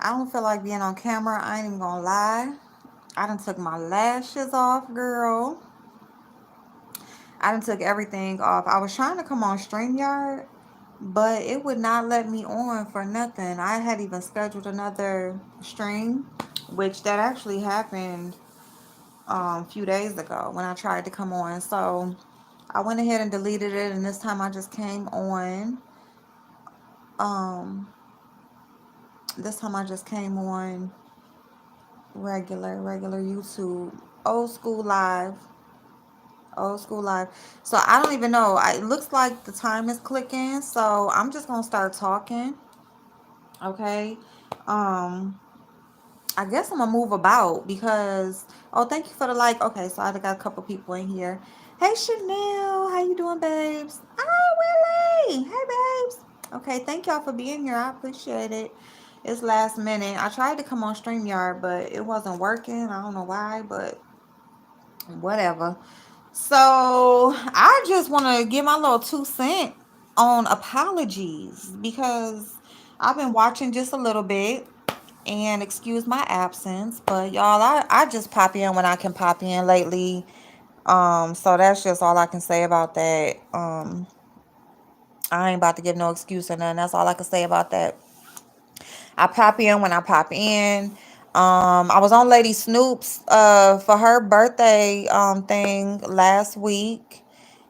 I don't feel like being on camera. I ain't even gonna lie. I done took my lashes off, girl. I done took everything off. I was trying to come on StreamYard, but it would not let me on for nothing. I had even scheduled another stream, which that actually happened a few days ago when I tried to come on. So I went ahead and deleted it, and this time I just came on. Um, this time I just came on regular YouTube, old school live, old school live. So I don't even know. It looks like the time is clicking, so I'm just gonna start talking. Okay. Um, I guess I'm gonna move about because oh, thank you for the like. Okay, so I got a couple people in here. Hey Chanel, how you doing, babes? Ah, Willie. Hey, babes. Okay, thank y'all for being here. I appreciate it. It's last minute. I tried to come on StreamYard, but it wasn't working. I don't know why, but whatever. So I just want to give my little 2 cent on apologies because I've been watching just a little bit and excuse my absence, but y'all, I just pop in when I can pop in lately. So that's just all I can say about that. I ain't about to give no excuse or nothing. That's all I can say about that. I pop in when I pop in. I was on Lady Snoop's for her birthday thing last week.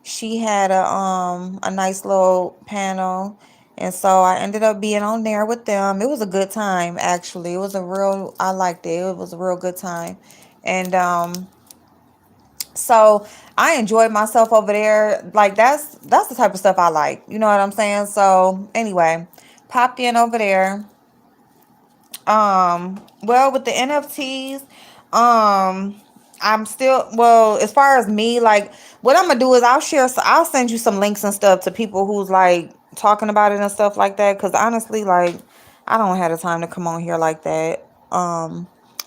She had a nice little panel, and so I ended up being on there with them. It was a good time actually. It was a real I liked it. It was a real good time. And so I enjoyed myself over there. Like that's the type of stuff I like. You know what I'm saying? So anyway, popped in over there. Well, with the NFTs, I'm still well, as far as me, like what I'm gonna do is I'll send you some links and stuff to people who's like talking about it and stuff like that. Cause honestly, like I don't have the time to come on here like that.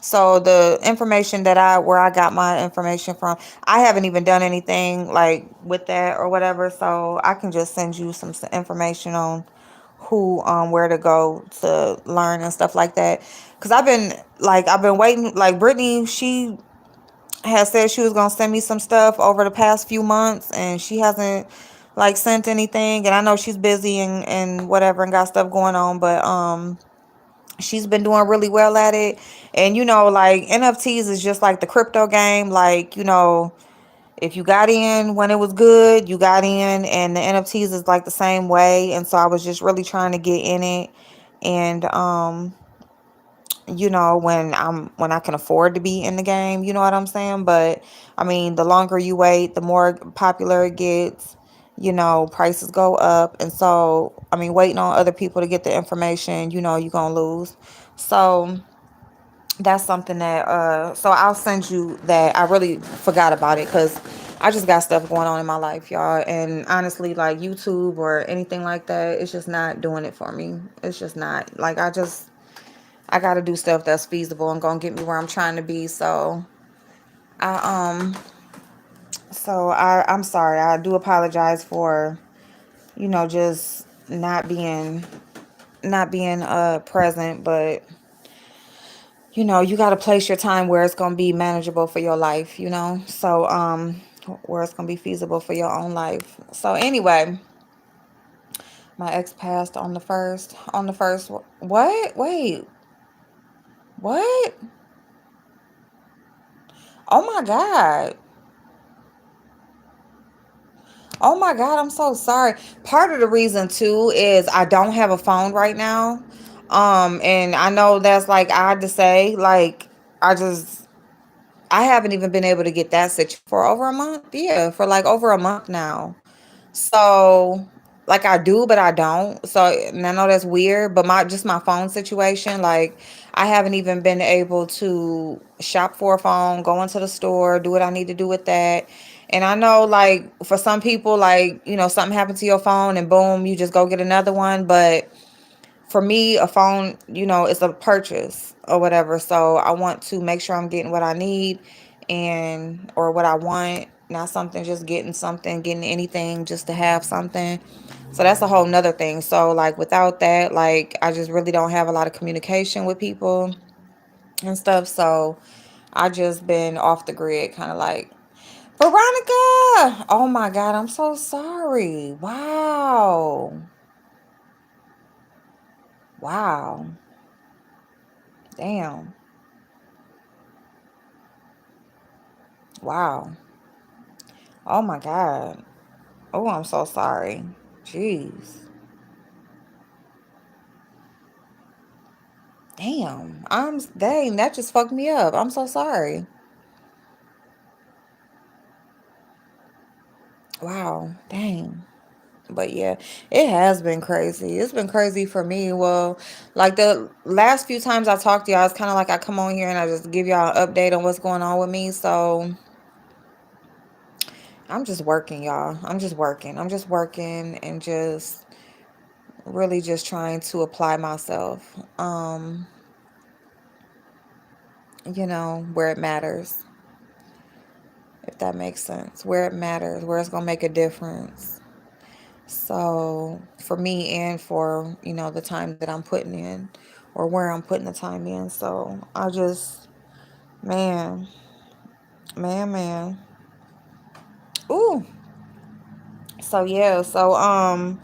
So the information that where I got my information from, I haven't even done anything like with that or whatever. So I can just send you some information on who where to go to learn and stuff like that, because I've been waiting. Like Brittany, she has said she was gonna send me some stuff over the past few months, and she hasn't like sent anything. And I know she's busy and whatever and got stuff going on, but she's been doing really well at it. And like NFTs is just like the crypto game. Like if you got in when it was good, you got in, and the NFTs is like the same way. And so I was just really trying to get in it, and when I can afford to be in the game, you know what I'm saying? But I mean, the longer you wait, the more popular it gets. Prices go up, and so I mean, waiting on other people to get the information, you're gonna lose. So that's something that so I'll send you that. I really forgot about it because I just got stuff going on in my life, y'all. And honestly, like YouTube or anything like that, it's just not doing it for me. It's just not. Like I gotta do stuff that's feasible and gonna get me where I'm trying to be. I I'm sorry. I do apologize for, just not being present, but you got to place your time where it's going to be manageable for your life, so where it's going to be feasible for your own life. So anyway, my ex passed on the first. What? Wait, what? Oh my god. Oh my god, I'm so sorry. Part of the reason too is I don't have a phone right now. And I know that's like odd to say. Like I haven't even been able to get that for over a month. Yeah, for like over a month now. So, like I do, but I don't. So, and I know that's weird, but my phone situation, like I haven't even been able to shop for a phone, go into the store, do what I need to do with that. And I know like for some people, like, something happened to your phone and boom, you just go get another one. But for me, a phone, it's a purchase or whatever. So I want to make sure I'm getting what I need and or what I want. Not something just getting something, getting anything just to have something. So that's a whole nother thing. So like without that, like I just really don't have a lot of communication with people and stuff. So I just been off the grid, kind of like, Veronica. Oh my God, I'm so sorry. Wow. Wow. Damn. Wow. Oh my God. Oh, I'm so sorry. Jeez. Damn. Dang, that just fucked me up. I'm so sorry. Wow. Dang. But yeah, it has been crazy. It's been crazy for me. Well, like the last few times I talked to y'all, it's kind of like I come on here and I just give y'all an update on what's going on with me. So I'm just working, y'all. I'm just working. I'm just working and just really just trying to apply myself, where it matters, if that makes sense, where it matters, where it's going to make a difference. So for me and for, the time that I'm putting in or where I'm putting the time in. So I just, man, man. Ooh. So yeah. So, well,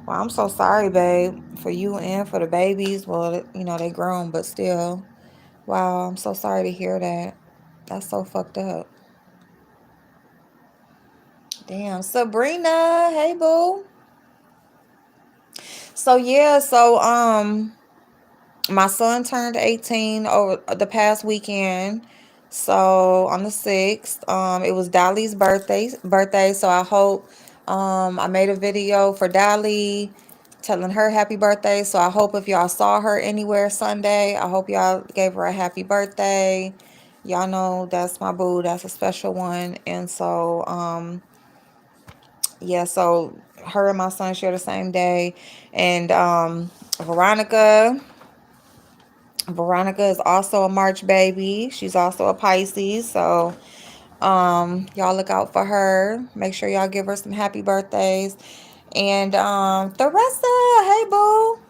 I'm so sorry, babe, for you and for the babies. Well, they grown, but still. Wow, I'm so sorry to hear that. That's so fucked up. Damn, Sabrina, hey boo. So yeah, so my son turned 18 over the past weekend. So on the 6th, it was Dolly's birthday. So I hope I made a video for Dolly telling her happy birthday. So I hope if y'all saw her anywhere Sunday, I hope y'all gave her a happy birthday. Y'all know that's my boo, that's a special one. And so yeah, so her and my son share the same day. And Veronica Veronica is also a March baby. She's also a Pisces. So y'all look out for her. Make sure y'all give her some happy birthdays. And Theresa, hey boo.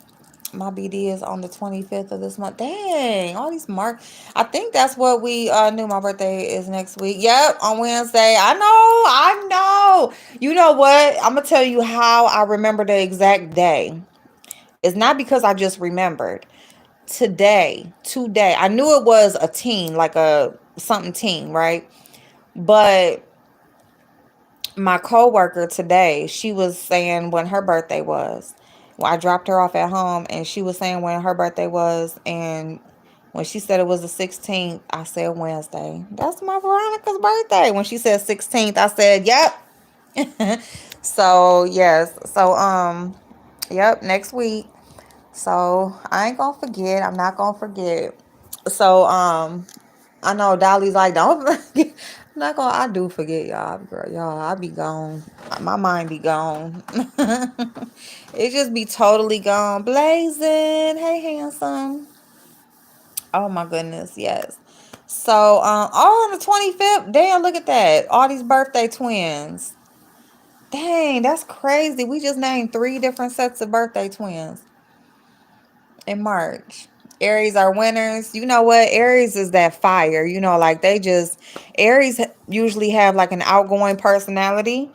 My BD is on the 25th of this month. Dang, all these mark. I think that's what we knew. My birthday is next week. Yep, on Wednesday. I know. You know what? I'm gonna tell you how I remember the exact day. It's not because I just remembered. Today, I knew it was a teen, like a something teen, right? But my coworker today, she was saying when her birthday was. Well, I dropped her off at home and she was saying when her birthday was, and when she said it was the 16th, I said Wednesday. That's my Veronica's birthday. When she said 16th, I said, "Yep." So, yes. So, yep, next week. So, I ain't gonna forget. I'm not gonna forget. So, I know Dolly's like, don't forget. I'm not gonna, I do forget, y'all. Girl, y'all, I be gone. My mind be gone. It just be totally gone. Blazing. Hey, handsome. Oh my goodness, yes. So, oh, on the 25th, damn, look at that. All these birthday twins. Dang, that's crazy. We just named 3 different sets of birthday twins in March. Aries are winners. You know what? Aries is that fire. Like Aries usually have like an outgoing personality.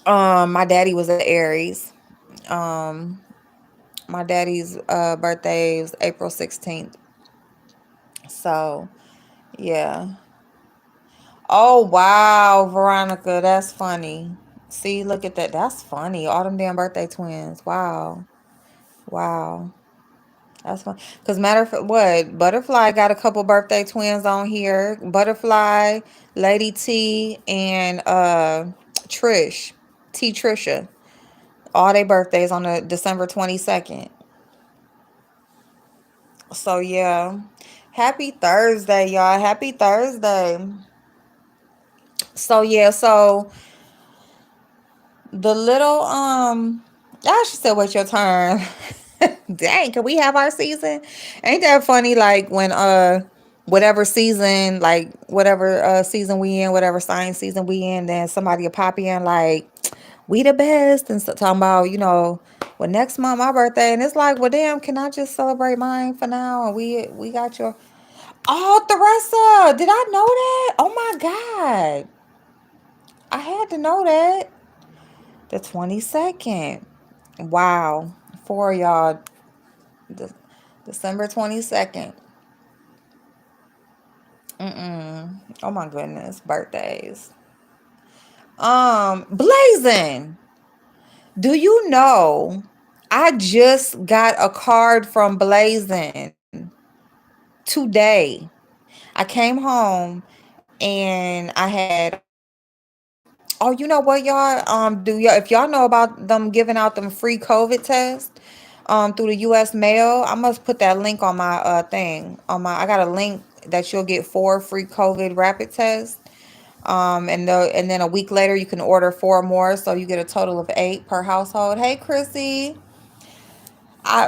My daddy was an Aries. Um, my daddy's birthday was April 16th. So, yeah. Oh, wow, Veronica, that's funny. See, look at that. That's funny. All them damn birthday twins. Wow. Wow. That's fun. Because matter of fact, what? Butterfly got a couple birthday twins on here. Butterfly, Lady T, and Trish. T Trisha. All their birthdays on the December 22nd. So yeah. Happy Thursday, y'all. Happy Thursday. So yeah, so the little she said, wait your turn. Dang, can we have our season? Ain't that funny? Like when whatever season, like whatever season we in, whatever science season we in, then somebody will pop in like, we the best, and so talking about, well, next month my birthday, and it's like, well, damn, can I just celebrate mine for now? And we got your, oh, Theresa, did I know that? Oh my God, I had to know that. The 22nd. Wow, for y'all, De- December 22nd. Oh my goodness, birthdays. Blazing. Do you know I just got a card from Blazing today. I came home and I had oh, you know what, y'all? Do y'all, if y'all know about them giving out them free COVID tests through the US mail, I must put that link on my thing. I got a link that you'll get 4 free COVID rapid tests. And then a week later you can order 4 more, so you get a total of 8 per household. Hey, Chrissy.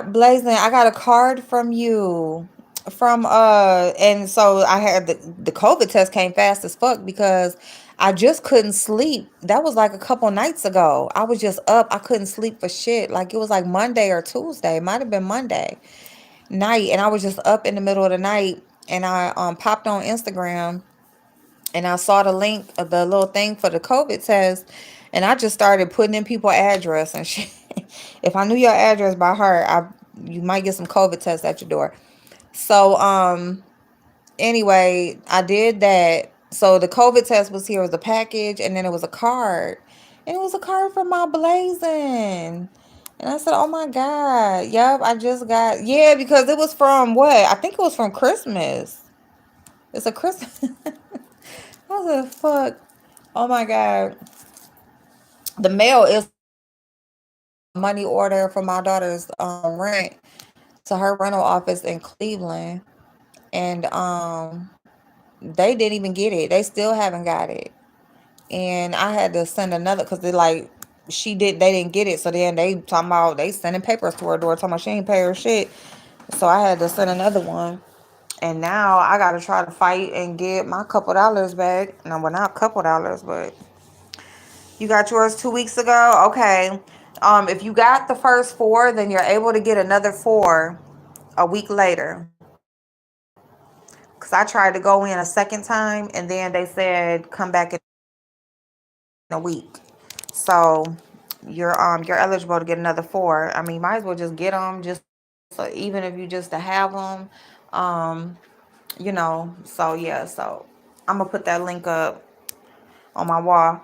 Blazing, I got a card from you. And so I had the COVID test came fast as fuck because I just couldn't sleep. That was like a couple nights ago. I was just up. I couldn't sleep for shit. Like it was like Monday or Tuesday. It might have been Monday night. And I was just up in the middle of the night, and I popped on Instagram, and I saw the link of the little thing for the COVID test, and I just started putting in people address and shit. If I knew your address by heart, you might get some COVID tests at your door. So anyway, I did that. So the COVID test was here, it was a package, and then it was a card. And it was a card from my Blazing. And I said, "Oh my God. Yep, I just got, yeah, because it was from what? I think it was from Christmas. It's a Christmas." I was like, fuck. Oh my God. The mail is money order for my daughter's rent to her rental office in Cleveland. And they didn't even get it. They still haven't got it. And I had to send another because they like they didn't get it. So then they talking about they sending papers to her door talking about she ain't pay her shit. So I had to send another one. And now I gotta try to fight and get my couple dollars back. No, well, not a couple dollars, but you got yours 2 weeks ago? Okay. If you got the first 4, then you're able to get another 4 a week later. Because I tried to go in a second time, and then they said come back in a week. So you're eligible to get another 4. I mean, you might as well just get them, just so, even if you just to have them, um, So yeah, so I'm gonna put that link up on my wall.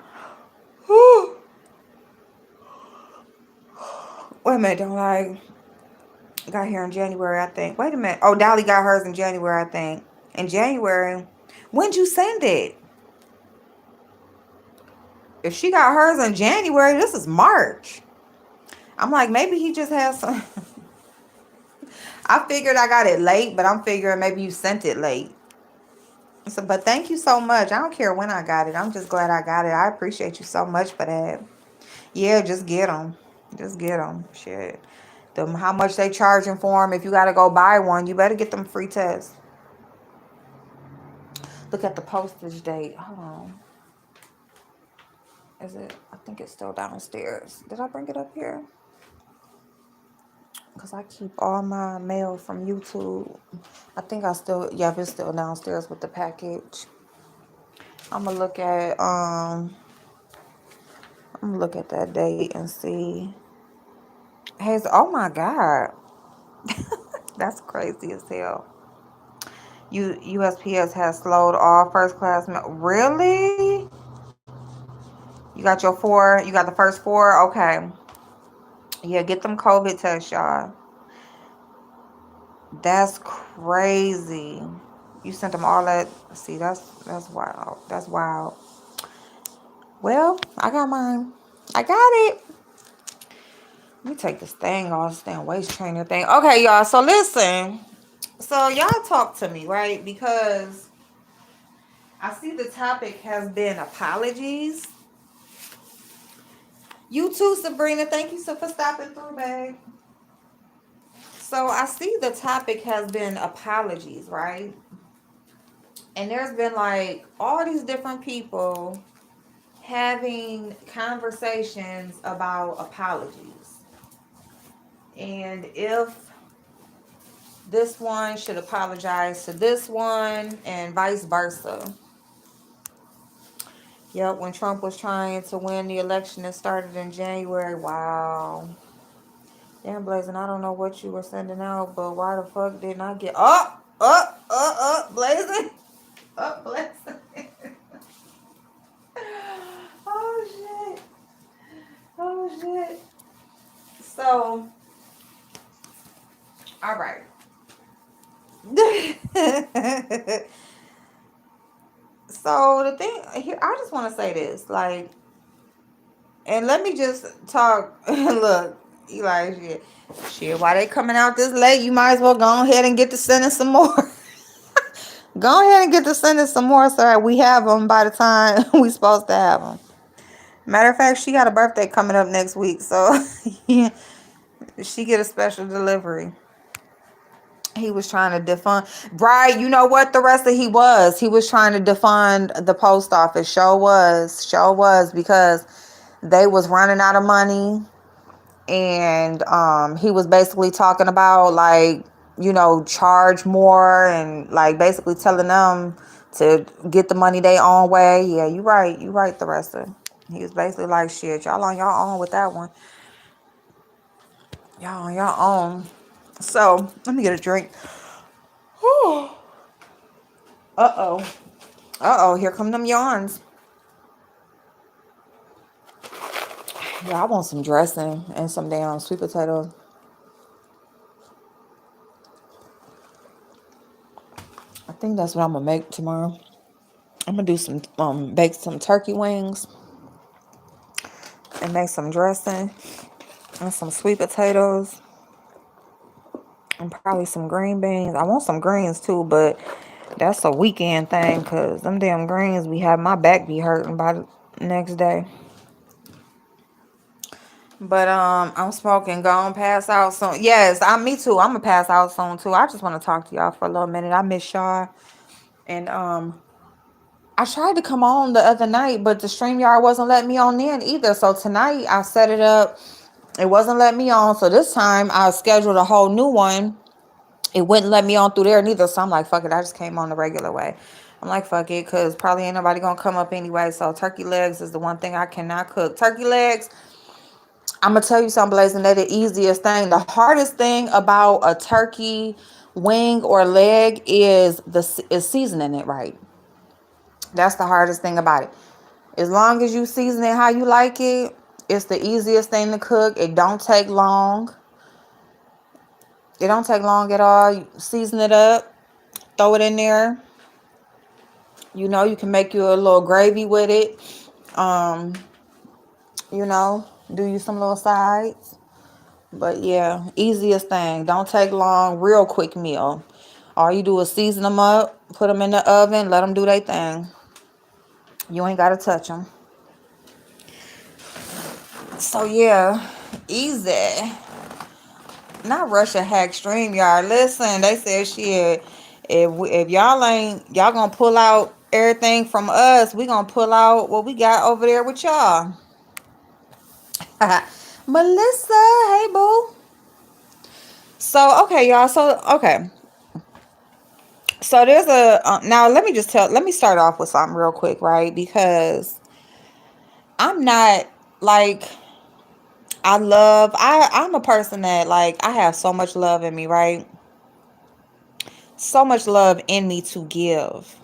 Wait a minute, don't I got here in January, I think. Wait a minute. Oh, Dolly got hers in January, I think. In January. When'd you send it? If she got hers in January, this is March. I'm like, maybe he just has some. I figured I got it late, but I'm figuring maybe you sent it late. So, but thank you so much. I don't care when I got it. I'm just glad I got it. I appreciate you so much for that. Yeah, just get them. Just get them. Shit. Them, how much they charging for them? If you got to go buy one, you better get them free tests. Look at the postage date. Hold on. Is it? I think it's still downstairs. Did I bring it up here? Because I keep all my mail from YouTube. I think I still, yeah, it's still downstairs with the package. I'm gonna look at that date and see. Hey, oh my God, that's crazy as hell. USPS has slowed all first class mail. Really? You got your 4? You got the first 4? Okay. Yeah, get them COVID tests, y'all. That's crazy. You sent them all that. See, that's wild. That's wild. Well, I got mine. I got it. Let me take this thing off, this damn waist trainer thing. Okay, y'all. So listen. So y'all talk to me, right? Because I see the topic has been apologies. You too, Sabrina. Thank you so for stopping through, babe. So I see the topic has been apologies, right? And there's been like all these different people having conversations about apologies. And if this one should apologize to this one and vice versa. Yep, when Trump was trying to win the election that started in January. Wow. Damn, Blazing, I don't know what you were sending out, but why the fuck didn't I get Blazing? Up, Blazing. Oh shit. Oh shit. So, all right. So the thing here, I just want to say this, like, and let me just talk. Look, Eli, shit. Why they coming out this late? You might as well go ahead and get to sending some more. Go ahead and get to sending some more, so that we have them by the time we supposed to have them. Matter of fact, she got a birthday coming up next week, so yeah, she get a special delivery. He was trying to defund, right? You know what? The rest of he was trying to defund the post office. Show was because they was running out of money, and he was basically talking about, like, charge more, and like basically telling them to get the money their own way. Yeah, you right. The rest of he was basically like, shit, y'all on your own with that one. Y'all on your own. So let me get a drink. Uh-oh. Uh-oh, here come them yawns. Yeah, I want some dressing and some damn sweet potatoes. I think that's what I'm gonna make tomorrow. I'm gonna do some bake some turkey wings and make some dressing and some sweet potatoes and probably some green beans. I want some greens too, but that's a weekend thing, because them damn greens be having my back be hurting by the next day. But I'm smoking, gonna pass out soon. Yes, me too. I'm gonna pass out soon too. I just want to talk to y'all for a little minute. I miss y'all. And I tried to come on the other night, but the StreamYard wasn't letting me on then either. So tonight I set it up. It wasn't letting me on. So this time I scheduled a whole new one. It wouldn't let me on through there neither. So I'm like, fuck it. I just came on the regular way. I'm like, fuck it, because probably ain't nobody gonna come up anyway. So turkey legs is the one thing I cannot cook. Turkey legs, I'm gonna tell you something, Blazing. They're the easiest thing. The hardest thing about a turkey wing or leg is seasoning it right. That's the hardest thing about it. As long as you season it how you like it, it's the easiest thing to cook. It don't take long. It don't take long at all. You season it up, throw it in there. You can make you a little gravy with it. Um, do you some little sides. But yeah, easiest thing. Don't take long. Real quick meal. All you do is season them up, put them in the oven, let them do their thing. You ain't got to touch them. So yeah, easy. Not Russia hack StreamYard. Listen, they said shit. If y'all gonna pull out everything from us, we gonna pull out what we got over there with y'all. Melissa, hey boo. So okay, y'all. So okay. So there's now let me start off with something real quick, right? Because I'm not like I'm a person that, like, I have so much love in me, right? So much love in me to give.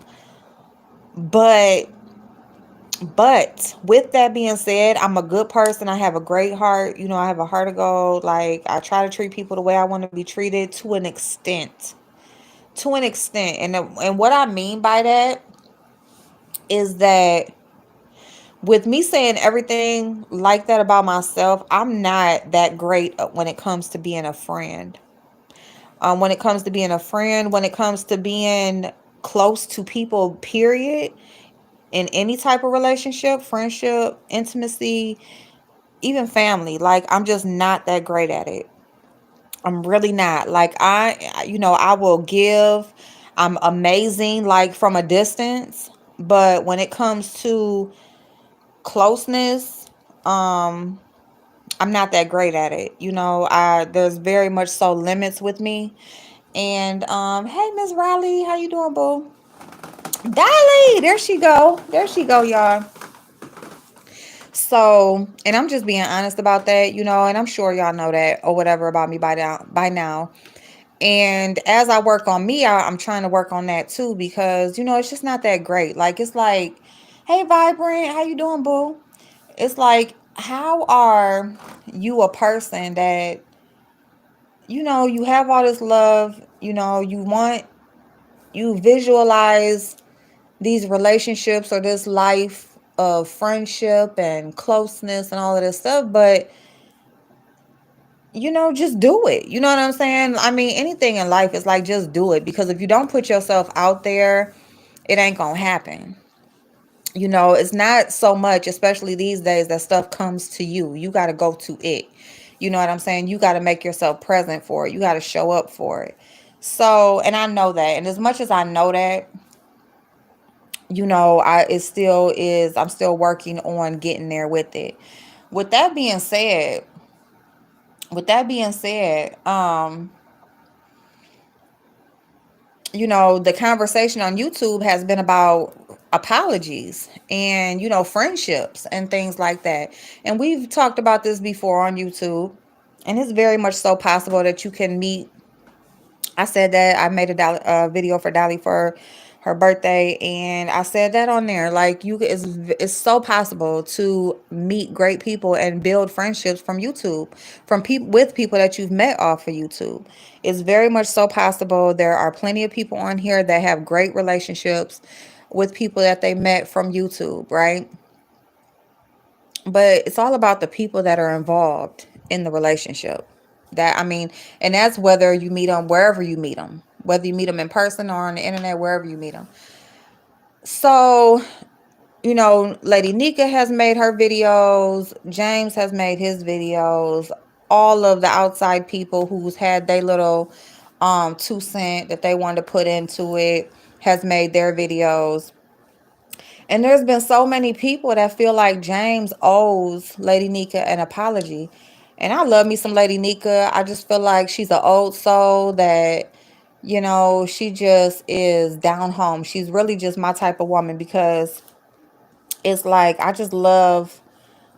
But with that being said, I'm a good person. I have a great heart. I have a heart of gold. Like, I try to treat people the way I want to be treated, to an extent. To an extent. And what I mean by that is that with me saying everything like that about myself, I'm not that great when it comes to being a friend. When it comes to being a friend, when it comes to being close to people, period, in any type of relationship, friendship, intimacy, even family, like, I'm just not that great at it. I'm really not. Like, I will give. I'm amazing like from a distance, but when it comes to closeness, um I'm not that great at it. I there's very much so limits with me. And hey Miss Riley, how you doing, boo? Dolly, there she go. There she go, y'all. So, and I'm just being honest about that, and I'm sure y'all know that or whatever about me by now. And as I work on me, I'm trying to work on that too because it's just not that great. Like it's like, hey Vibrant, how you doing, boo? It's like, how are you a person that you have all this love, you visualize these relationships or this life of friendship and closeness and all of this stuff, but just do it. You know what I'm saying? I mean, anything in life is like, just do it, because if you don't put yourself out there, it ain't gonna happen. It's not so much, especially these days, that stuff comes to you. You got to go to it. You know what I'm saying? You got to make yourself present for it. You got to show up for it. So, and I know that. And as much as I know that, it still is, I'm still working on getting there with it. With that being said, with that being said, the conversation on YouTube has been about apologies and, friendships and things like that. And we've talked about this before on YouTube. And it's very much so possible that you can meet. I said that I made a video for Dolly for her birthday, and I said that on there. Like, it's so possible to meet great people and build friendships from YouTube, from people with people that you've met off of YouTube. It's very much so possible. There are plenty of people on here that have great relationships with people that they met from YouTube, right? But it's all about the people that are involved in the relationship. That, I mean, and that's whether you meet them wherever you meet them, whether you meet them in person or on the internet, wherever you meet them. So, Lady Nika has made her videos, James has made his videos, all of the outside people who's had their little 2 cent that they wanted to put into it has made their videos. And there's been so many people that feel like James owes Lady Nika an apology. And I love me some Lady Nika. I just feel like she's an old soul that, she just is down home. She's really just my type of woman, because it's like, I just love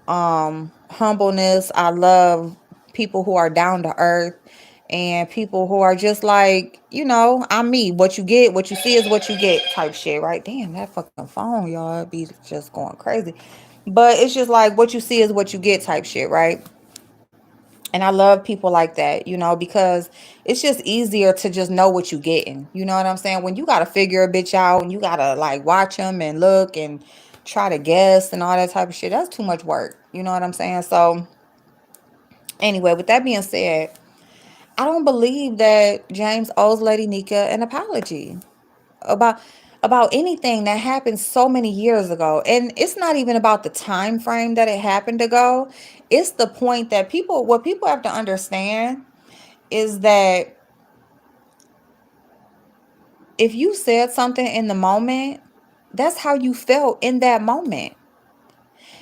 humbleness. I love people who are down to earth and people who are just like, I'm me. What you get, what you see is what you get type shit, right? Damn, that fucking phone, y'all, it be just going crazy. But it's just like, what you see is what you get type shit, right? And I love people like that, because it's just easier to just know what you getting. You know what I'm saying? When you got to figure a bitch out and you got to like watch them and look and try to guess and all that type of shit, that's too much work. You know what I'm saying? So anyway, with that being said, I don't believe that James owes Lady Nika an apology about anything that happened so many years ago. And it's not even about the time frame that it happened ago. It's the point that what people have to understand is that if you said something in the moment, that's how you felt in that moment.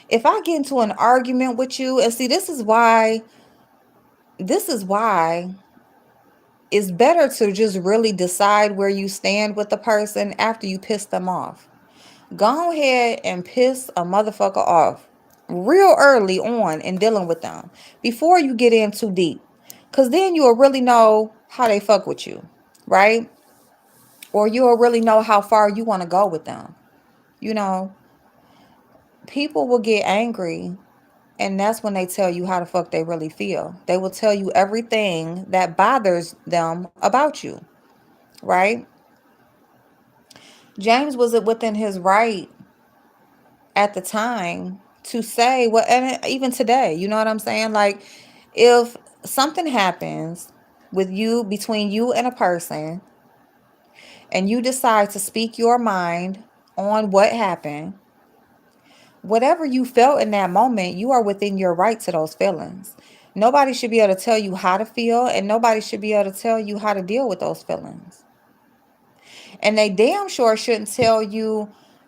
If I get into an argument with you, and see, this is why it's better to just really decide where you stand with the person after you piss them off. Go ahead and piss a motherfucker off real early on in dealing with them before you get in too deep. Because then you'll really know how they fuck with you, right? Or you'll really know how far you want to go with them. You know, people will get angry, and that's when they tell you how the fuck they really feel. They will tell you everything that bothers them about you, right? James was it within his right at the time to say what, and even today, you know what I'm saying? Like, if something happens with you, between you and a person, and you decide to speak your mind on what happened, whatever you felt in that moment, you are within your right to those feelings. Nobody should be able to tell you how to feel, and nobody should be able to tell you how to deal with those feelings. And they damn sure shouldn't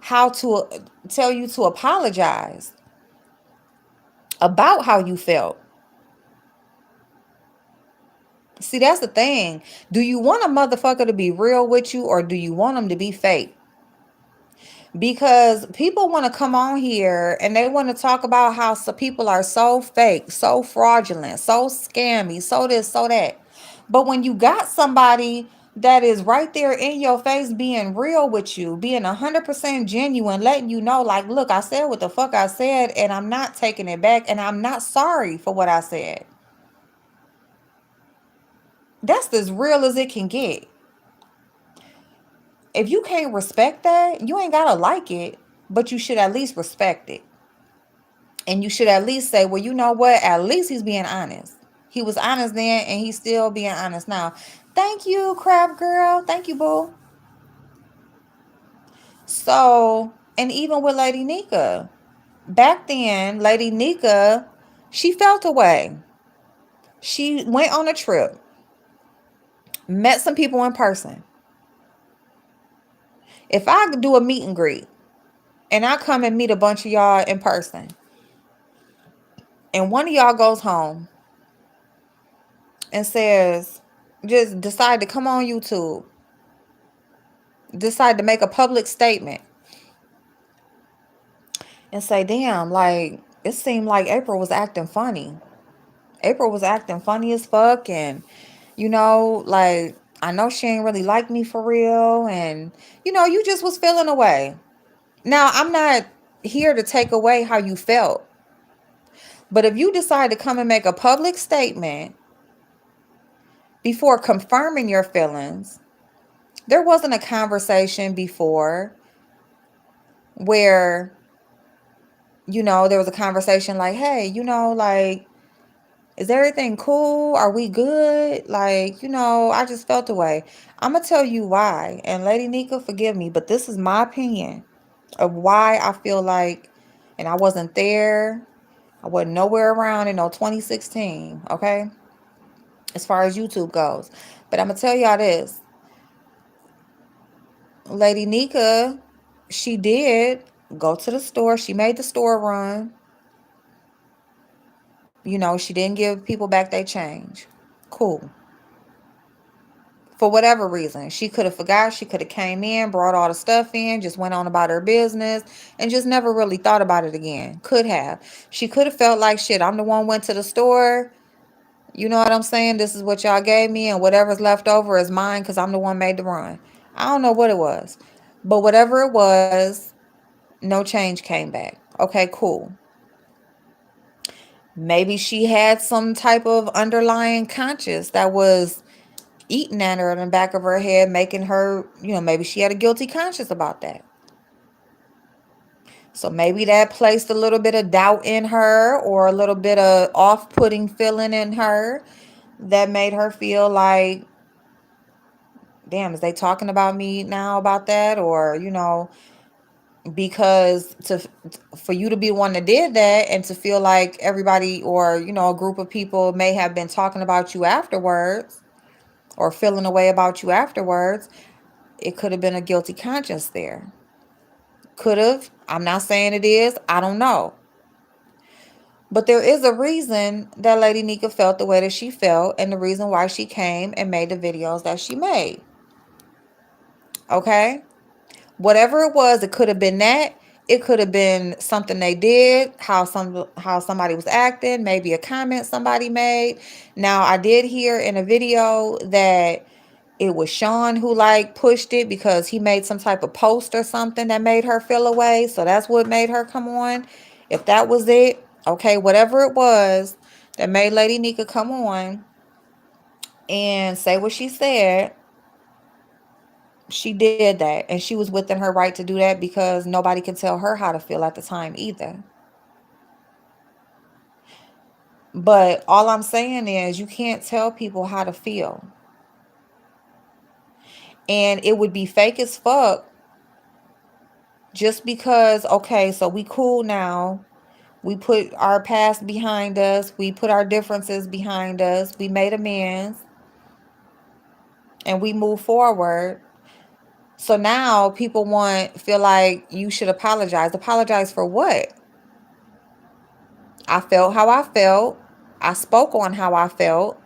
how to tell you to apologize about how you felt. See, that's the thing. Do you want a motherfucker to be real with you, or do you want them to be fake? Because people want to come on here and they want to talk about how some people are so fake, so fraudulent, so scammy, so this, so that. But when you got somebody that is right there in your face being real with you, being 100% genuine, letting you know, like, look, I said what the fuck I said, and I'm not taking it back, and I'm not sorry for what I said. That's as real as it can get. If you can't respect that, you ain't gotta like it, but you should at least respect it. And you should at least say, well, you know what? At least he's being honest. He was honest then, and he's still being honest now. Thank you, crab girl. Thank you, boo. So, and even with Lady Nika, back then, Lady Nika, she felt away. She went on a trip, met some people in person. If I do a meet and greet, and I come and meet a bunch of y'all in person, and one of y'all goes home and says, just decide to come on YouTube, decide to make a public statement and say, damn, like, it seemed like April was acting funny. April was acting funny as fuck, and, like, I know she ain't really like me for real, and, you just was feeling away. Now, I'm not here to take away how you felt, but if you decide to come and make a public statement before confirming your feelings, there wasn't a conversation before where, there was a conversation like, hey, like, is everything cool? Are we good? Like, I just felt the way. I'm going to tell you why. And Lady Nika, forgive me, but this is my opinion of why I feel like, and I wasn't there. I wasn't nowhere around in 2016, okay? As far as YouTube goes. But I'm going to tell y'all this. Lady Nika, she did go to the store. She made the store run. She didn't give people back their change. Cool. For whatever reason, she could have forgot. She could have came in, brought all the stuff in, just went on about her business, and just never really thought about it again. Could have. She could have felt like, shit, I'm the one went to the store. You know what I'm saying? This is what y'all gave me, and whatever's left over is mine because I'm the one made the run. I don't know what it was. But whatever it was, no change came back. Okay, cool. Maybe she had some type of underlying conscience that was eating at her in the back of her head, making her, maybe she had a guilty conscience about that. So maybe that placed a little bit of doubt in her, or a little bit of off-putting feeling in her that made her feel like, damn, is they talking about me now about that? Or, because for you to be one that did that, and to feel like everybody, or, a group of people may have been talking about you afterwards, or feeling a way about you afterwards, it could have been a guilty conscience there. Could have. I'm not saying it is. I don't know. But there is a reason that Lady Nika felt the way that she felt, and the reason why she came and made the videos that she made. Okay? Whatever it was, it could have been that. It could have been something they did, how somebody was acting, maybe a comment somebody made. Now, I did hear in a video that it was Sean who like pushed it because he made some type of post or something that made her feel away. So that's what made her come on. If that was it, okay, whatever it was that made Lady Nika come on and say what she said, she did that. And she was within her right to do that, because nobody could tell her how to feel at the time either. But all I'm saying is, you can't tell people how to feel. And it would be fake as fuck just because, okay, so we cool now. We put our past behind us. We put our differences behind us. We made amends. And we move forward. So now people feel like you should apologize. Apologize for what? I felt how I felt. I spoke on how I felt.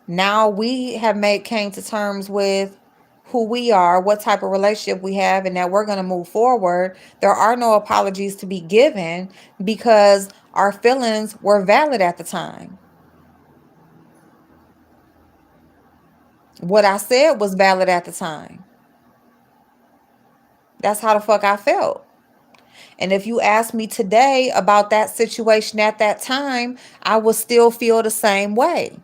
Now we have made came to terms with who we are, what type of relationship we have, and that we're going to move forward. There are no apologies to be given because our feelings were valid at the time. What I said was valid at the time. That's how the fuck I felt. And if you ask me today about that situation at that time, I will still feel the same way.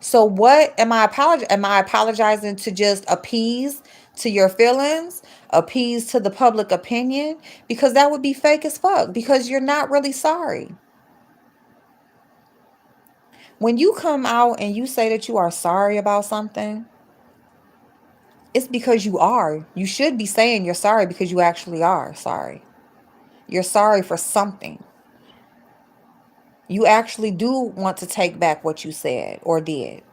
So what am I apologizing to just appease to your feelings, appease to the public opinion? Because that would be fake as fuck because you're not really sorry. When you come out and you say that you are sorry about something, it's because you are. You should be saying you're sorry because you actually are sorry. You're sorry for something. You actually do want to take back what you said or did.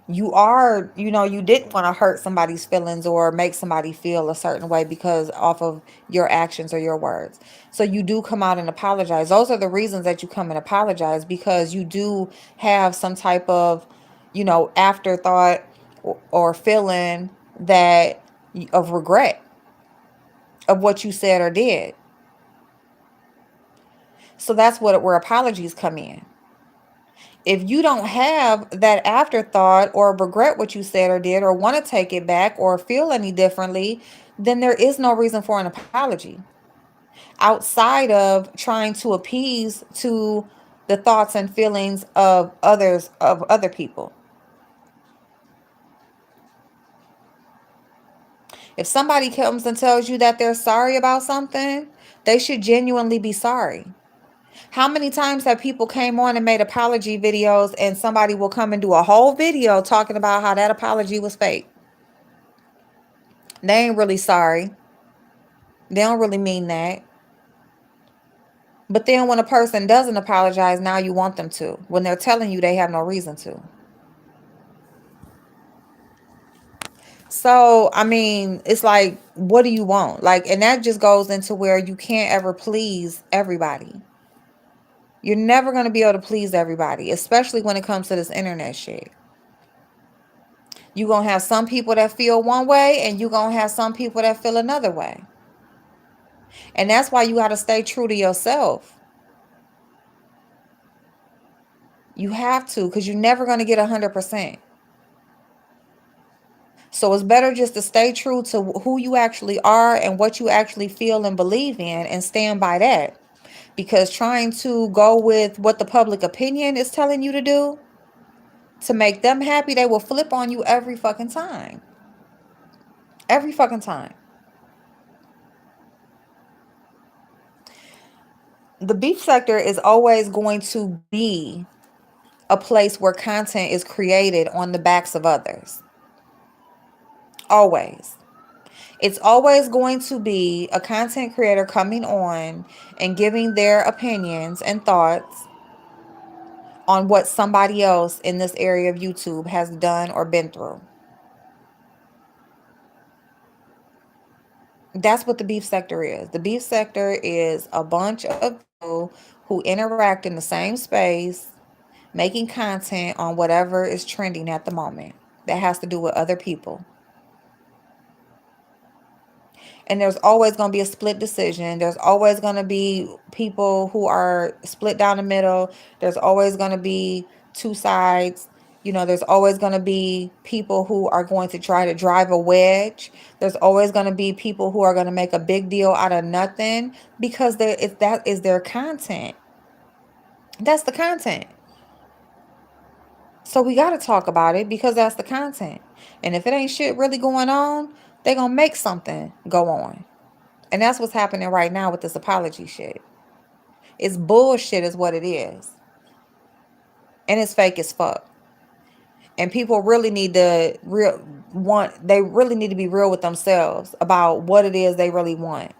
You are, you didn't want to hurt somebody's feelings or make somebody feel a certain way because off of your actions or your words. So you do come out and apologize. Those are the reasons that you come and apologize, because you do have some type of, afterthought or feeling that of regret of what you said or did. So that's where apologies come in. If you don't have that afterthought or regret what you said or did or want to take it back or feel any differently, then there is no reason for an apology outside of trying to appease to the thoughts and feelings of other people. If somebody comes and tells you that they're sorry about something, they should genuinely be sorry. How many times have people came on and made apology videos and somebody will come and do a whole video talking about how that apology was fake? They ain't really sorry. They don't really mean that. But then when a person doesn't apologize, now you want them to, when they're telling you they have no reason to. So, I mean, it's like, what do you want? Like, and that just goes into where you can't ever please everybody. You're never going to be able to please everybody, especially when it comes to this internet shit. You're going to have some people that feel one way and you're going to have some people that feel another way. And that's why you got to stay true to yourself. You have to, because you're never going to get 100%. So it's better just to stay true to who you actually are and what you actually feel and believe in and stand by that. Because trying to go with what the public opinion is telling you to do to make them happy, they will flip on you every fucking time. Every fucking time. The beef sector is always going to be a place where content is created on the backs of others. Always. It's always going to be a content creator coming on and giving their opinions and thoughts on what somebody else in this area of YouTube has done or been through. That's what the beef sector is. The beef sector is a bunch of people who interact in the same space, making content on whatever is trending at the moment that has to do with other people. And there's always going to be a split decision. There's always going to be people who are split down the middle. There's always going to be two sides. There's always going to be people who are going to try to drive a wedge. There's always going to be people who are going to make a big deal out of nothing because that is their content. That's the content. So we got to talk about it because that's the content. And if it ain't shit really going on, they're going to make something go on. And that's what's happening right now with this apology shit. It's bullshit is what it is. And it's fake as fuck. And people really need to they really need to be real with themselves about what it is they really want.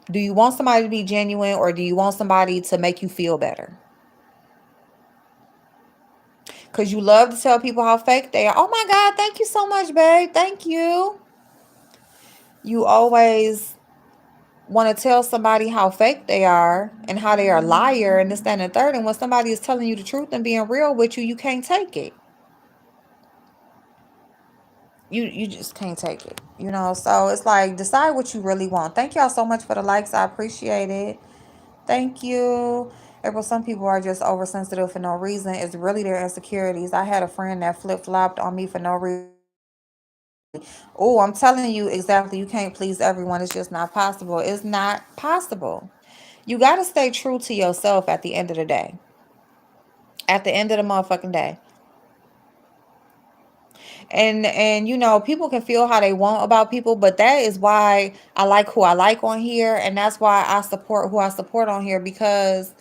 Do you want somebody to be genuine or do you want somebody to make you feel better? Because you love to tell people how fake they are. Oh my God, thank you so much, babe. Thank you. You always want to tell somebody how fake they are and how they are a liar and this, that, and the third. And when somebody is telling you the truth and being real with you, you can't take it. You just can't take it. So it's like, decide what you really want. Thank y'all so much for the likes. I appreciate it. Thank you. April, some people are just oversensitive for no reason. It's really their insecurities. I had a friend that flip-flopped on me for no reason. Oh, I'm telling you exactly. You can't please everyone. It's just not possible. It's not possible. You got to stay true to yourself at the end of the day. At the end of the motherfucking day. And people can feel how they want about people, but that is why I like who I like on here, and that's why I support who I support on here, because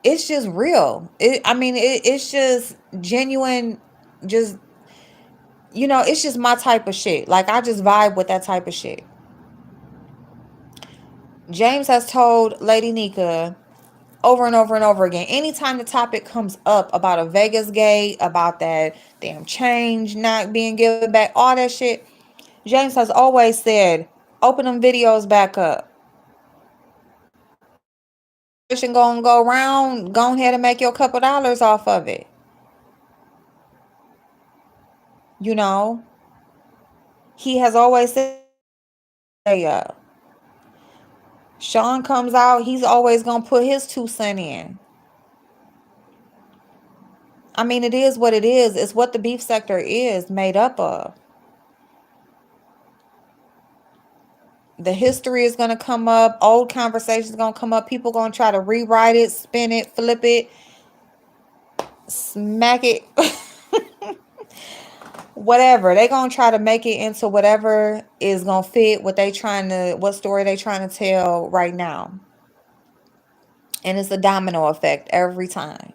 it's just real. It's just genuine. Just it's just my type of shit. Like, I just vibe with that type of shit. James has told Lady Nika over and over and over again, anytime the topic comes up about a Vegas gate, about that damn change not being given back, all that shit, James has always said, open them videos back up. Gonna go around, go ahead and make your couple dollars off of it. You know, he has always said, Sean comes out, he's always gonna put his 2 cents in. It is what it is. It's what the beef sector is made up of. The history is gonna come up, old conversations gonna come up, people gonna try to rewrite it, spin it, flip it, smack it. Whatever, they gonna try to make it into whatever is gonna fit what story they trying to tell right now. And it's a domino effect every time,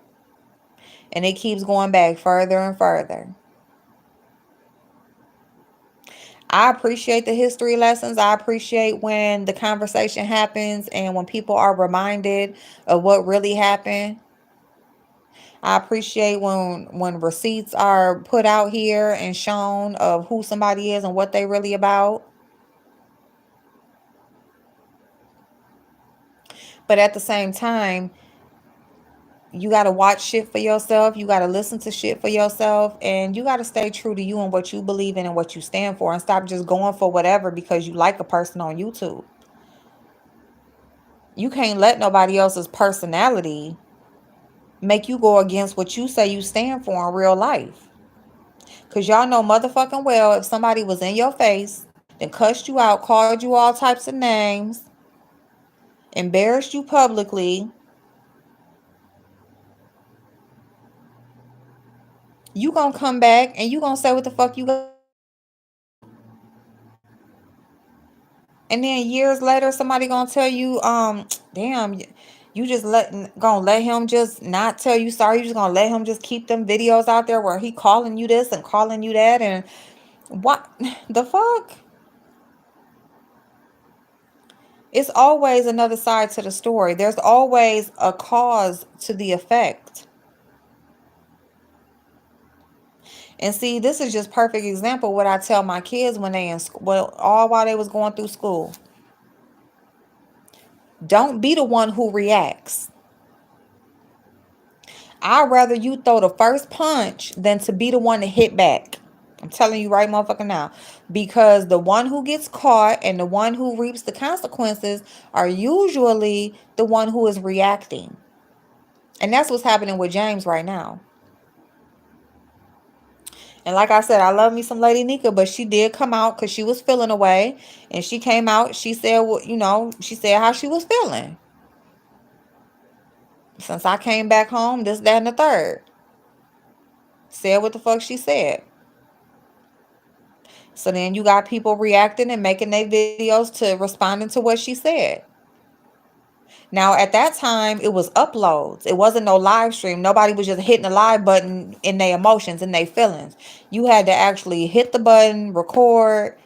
and it keeps going back further and further. I appreciate the history lessons. I appreciate when the conversation happens and when people are reminded of what really happened. I appreciate when receipts are put out here and shown of who somebody is and what they really about. But at the same time, you got to watch shit for yourself. You got to listen to shit for yourself. And you got to stay true to you and what you believe in and what you stand for. And stop just going for whatever because you like a person on YouTube. You can't let nobody else's personality make you go against what you say you stand for in real life. Because y'all know motherfucking well, if somebody was in your face, then cussed you out, called you all types of names, embarrassed you publicly, you gonna come back and you gonna say what the fuck you got. And then years later, somebody gonna tell you, damn, you just gonna let him just not tell you sorry. You just gonna let him just keep them videos out there where he calling you this and calling you that, and what the fuck? It's always another side to the story. There's always a cause to the effect. And see, this is just perfect example what I tell my kids when they in school, well, all while they was going through school. Don't be the one who reacts. I'd rather you throw the first punch than to be the one to hit back. I'm telling you right motherfucker now. Because the one who gets caught and the one who reaps the consequences are usually the one who is reacting. And that's what's happening with James right now. And like I said, I love me some Lady Nika, but she did come out because she was feeling away. And she came out, she said, well, she said how she was feeling. Since I came back home, this, that, and the third. Said what the fuck she said. So then you got people reacting and making their videos to responding to what she said. Now, at that time, it was uploads. It wasn't no live stream. Nobody was just hitting the live button in their emotions and their feelings. You had to actually hit the button, record.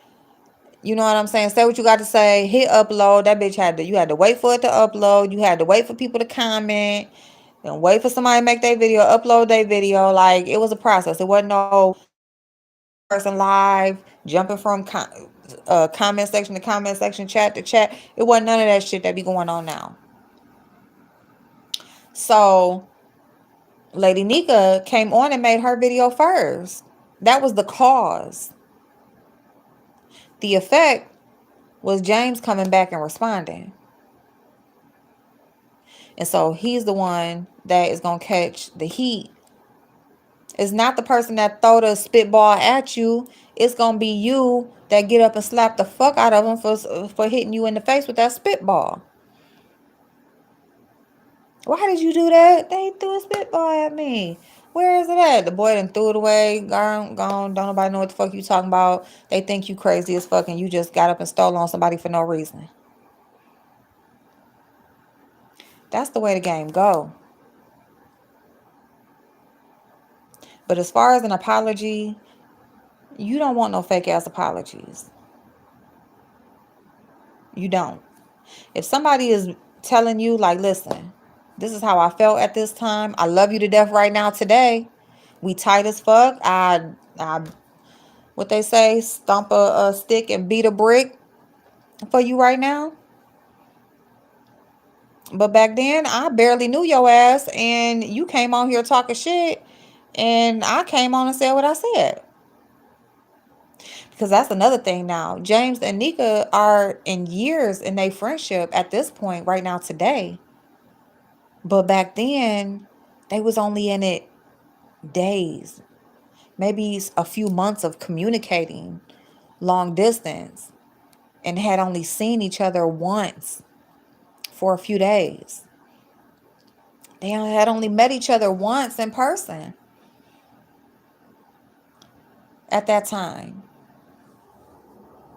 You know what I'm saying? Say what you got to say. Hit upload. That bitch you had to wait for it to upload. You had to wait for people to comment. Then wait for somebody to make their video, upload their video. Like, it was a process. It wasn't no person live jumping from comment section to comment section, chat to chat. It wasn't none of that shit that be going on now. So Lady Nika came on and made her video first. That was the cause. The effect was James coming back and responding. And so he's the one that is going to catch the heat. It's not the person that throw the spitball at you. It's going to be you that get up and slap the fuck out of them for hitting you in the face with that spitball. Why did you do that? They threw a spitball at me. Where is it at? The boy done threw it away. Gone. Don't nobody know what the fuck you talking about. They think you crazy as fuck and you just got up and stole on somebody for no reason. That's the way the game go. But as far as an apology, you don't want no fake ass apologies. You don't. If somebody is telling you, like, listen, this is how I felt at this time. I love you to death right now today. We tight as fuck. I what they say, stomp a stick and beat a brick for you right now. But back then, I barely knew your ass, and you came on here talking shit, and I came on and said what I said. Because that's another thing now. James and Nika are in years in their friendship at this point right now today. But back then, they was only in it days, maybe a few months of communicating long distance, and had only seen each other once for a few days. They had only met each other once in person at that time.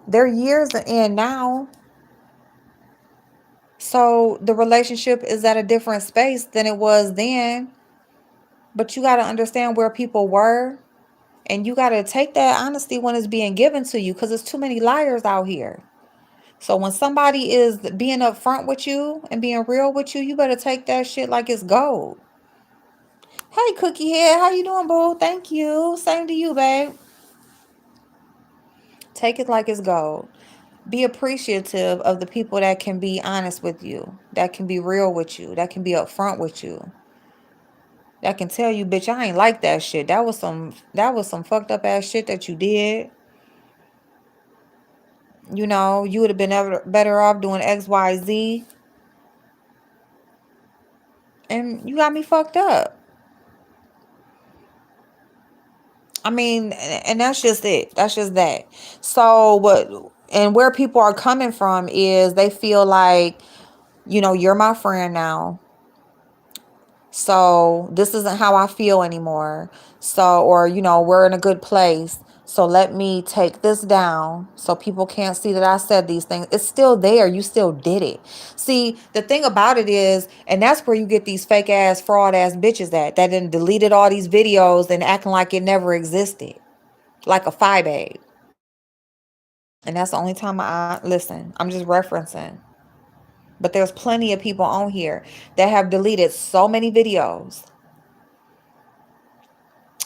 They're years in now. So the relationship is at a different space than it was then. But you got to understand where people were. And you got to take that honesty when it's being given to you, because there's too many liars out here. So when somebody is being upfront with you and being real with you, you better take that shit like it's gold. Hey, Cookie Head, how you doing, boo? Thank you. Same to you, babe. Take it like it's gold. Be appreciative of the people that can be honest with you, that can be real with you, that can be upfront with you, that can tell you, bitch, I ain't like that shit. That was some fucked up ass shit that you did. You know, you would have been better off doing X, Y, Z. And you got me fucked up. I mean, and that's just it. That's just that. So where people are coming from is they feel like, you're my friend now. So this isn't how I feel anymore. So, or, we're in a good place. So let me take this down so people can't see that I said these things. It's still there. You still did it. See, the thing about it is, and that's where you get these fake ass, fraud ass bitches that then deleted all these videos and acting like it never existed. Like a five babe. And that's the only time listen. I'm just referencing. But there's plenty of people on here that have deleted so many videos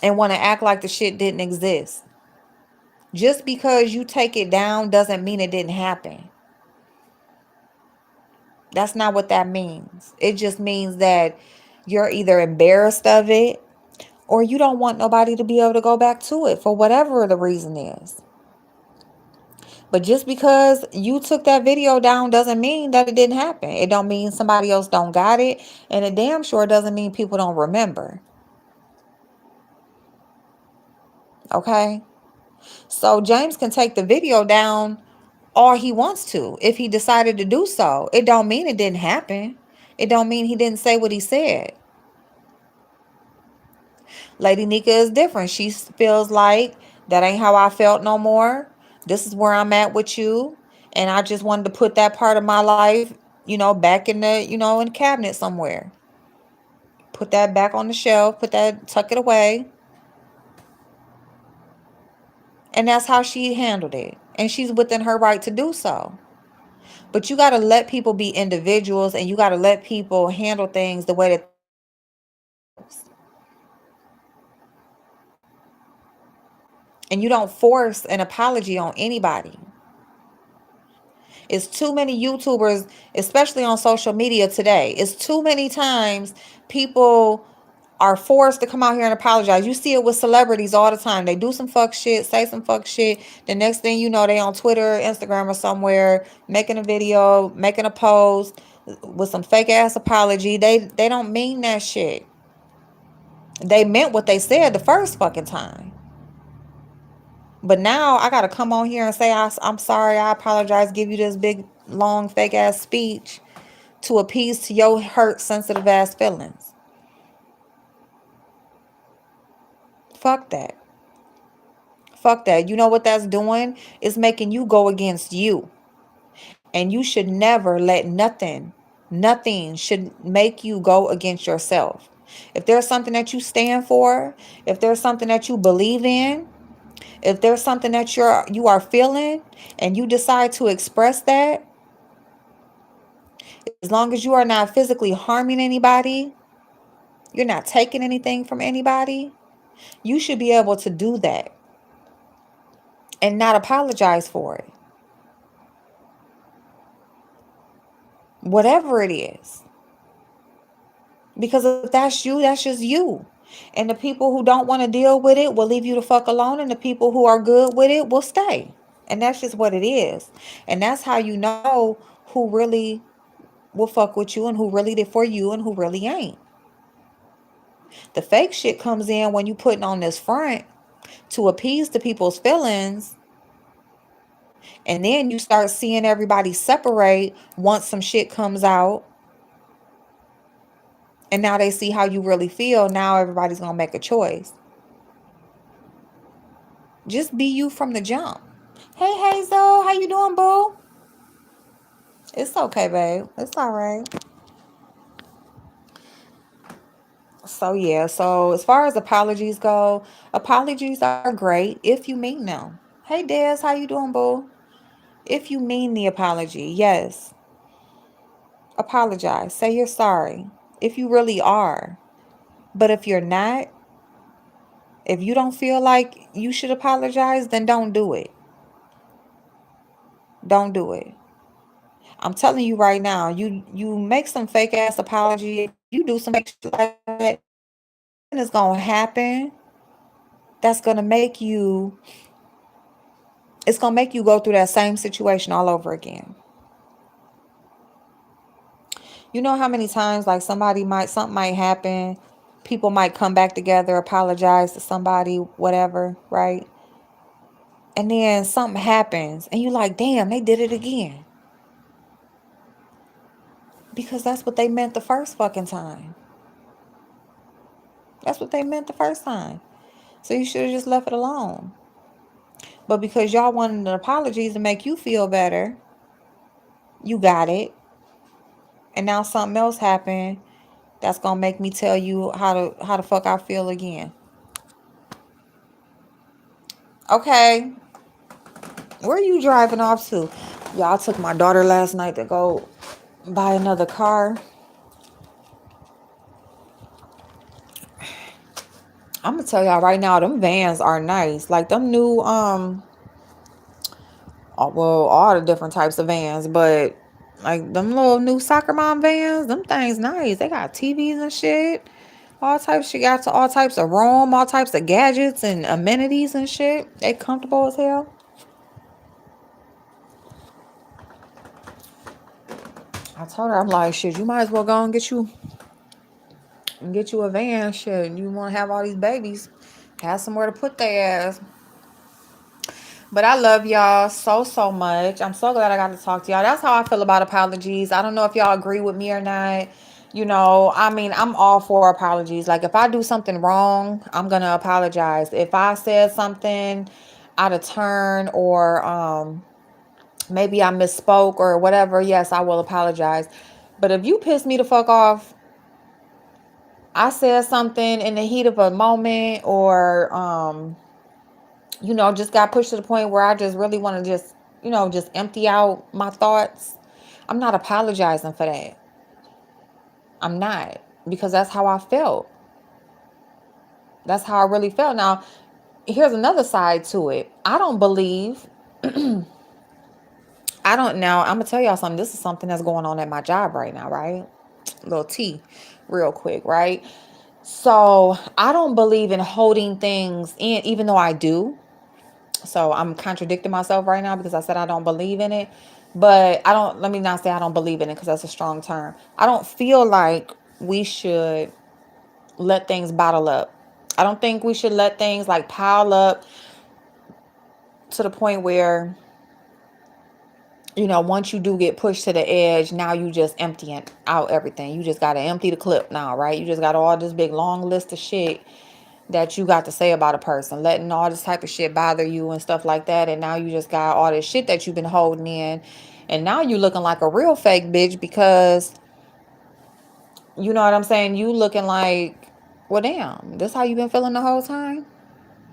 and want to act like the shit didn't exist. Just because you take it down doesn't mean it didn't happen. That's not what that means. It just means that you're either embarrassed of it or you don't want nobody to be able to go back to it for whatever the reason is. But just because you took that video down doesn't mean that it didn't happen. It don't mean somebody else don't got it. And it damn sure doesn't mean people don't remember. Okay? So James can take the video down all he wants to if he decided to do so. It don't mean it didn't happen. It don't mean he didn't say what he said. Lady Nika is different. She feels like that ain't how I felt no more. This is where I'm at with you. And I just wanted to put that part of my life, back in the, in the cabinet somewhere. Put that back on the shelf. Tuck it away. And that's how she handled it. And she's within her right to do so. But you got to let people be individuals and you got to let people handle things the way that And you don't force an apology on anybody. It's too many YouTubers, especially on social media today. It's too many times people are forced to come out here and apologize. You see it with celebrities all the time. They do some fuck shit, say some fuck shit. The next thing you know, they on Twitter, Instagram, or somewhere making a video, making a post with some fake ass apology. They don't mean that shit. They meant what they said the first fucking time. But now I gotta come on here and say I'm sorry, I apologize, give you this big long fake ass speech to appease to your hurt sensitive ass feelings. Fuck that. Fuck that. You know what that's doing? It's making you go against you. And you should never let nothing should make you go against yourself. If there's something that you stand for, if there's something that you believe in, if there's something that you are feeling and you decide to express that, as long as you are not physically harming anybody, you're not taking anything from anybody, you should be able to do that and not apologize for it. Whatever it is. Because if that's you, that's just you. And the people who don't want to deal with it will leave you the fuck alone. And the people who are good with it will stay. And that's just what it is. And that's how you know who really will fuck with you and who really did for you and who really ain't. The fake shit comes in when you putting on this front to appease the people's feelings. And then you start seeing everybody separate once some shit comes out. And now they see how you really feel. Now everybody's going to make a choice. Just be you from the jump. Hey, Hazel. How you doing, boo? It's okay, babe. It's all right. So, yeah. So, as far as apologies go, apologies are great if you mean them. Hey, Des. How you doing, boo? If you mean the apology, yes. Apologize. Say you're sorry. If you really are. But if you're not, if you don't feel like you should apologize, then don't do it. Don't do it. I'm telling you right now, you make some fake ass apology, you do some fake shit like that, and it's gonna happen. That's gonna make you. It's gonna make you go through that same situation all over again. You know how many times like something might happen, people might come back together, apologize to somebody, whatever, right? And then something happens, and you like, damn, they did it again. Because that's what they meant the first fucking time. That's what they meant the first time. So you should have just left it alone. But because y'all wanted an apology to make you feel better, you got it. And now something else happened that's gonna make me tell you how the fuck I feel again. Okay. Where are you driving off to? Y'all took my daughter last night to go buy another car. I'm gonna tell y'all right now, them vans are nice. Like them new well, all the different types of vans, but like them little new soccer mom vans, them things nice. They got TVs and shit. All types. She got to all types of room, all types of gadgets and amenities and shit. They comfortable as hell. I told her, I'm like, shit, you might as well go and get you a van. Shit, you want to have all these babies, have somewhere to put their ass. But I love y'all so much. I'm so glad I got to talk to y'all. That's how I feel about apologies. I don't know if y'all agree with me or not. You know, I mean, I'm all for apologies. Like if I do something wrong, I'm going to apologize. If I said something out of turn or maybe I misspoke or whatever, yes, I will apologize. But if you piss me the fuck off, I said something in the heat of a moment or just got pushed to the point where I just really want to just empty out my thoughts. I'm not apologizing for that. I'm not, because that's how I felt. That's how I really felt. Now, here's another side to it. I don't know. I'm gonna tell y'all something. This is something that's going on at my job right now, right? Little T, real quick, right? So I don't believe in holding things in, even though I do. So I'm contradicting myself right now because I said I don't believe in it. But I don't, let me not say I don't believe in it because that's a strong term. I don't feel like we should let things bottle up. I don't think we should let things like pile up to the point where, once you do get pushed to the edge, now you just emptying out everything. You just got to empty the clip now, right? You just got all this big long list of shit that you got to say about a person, letting all this type of shit bother you and stuff like that. And now you just got all this shit that you've been holding in. And now you looking like a real fake bitch because, you know what I'm saying? You looking like, well, damn, this how you been feeling the whole time?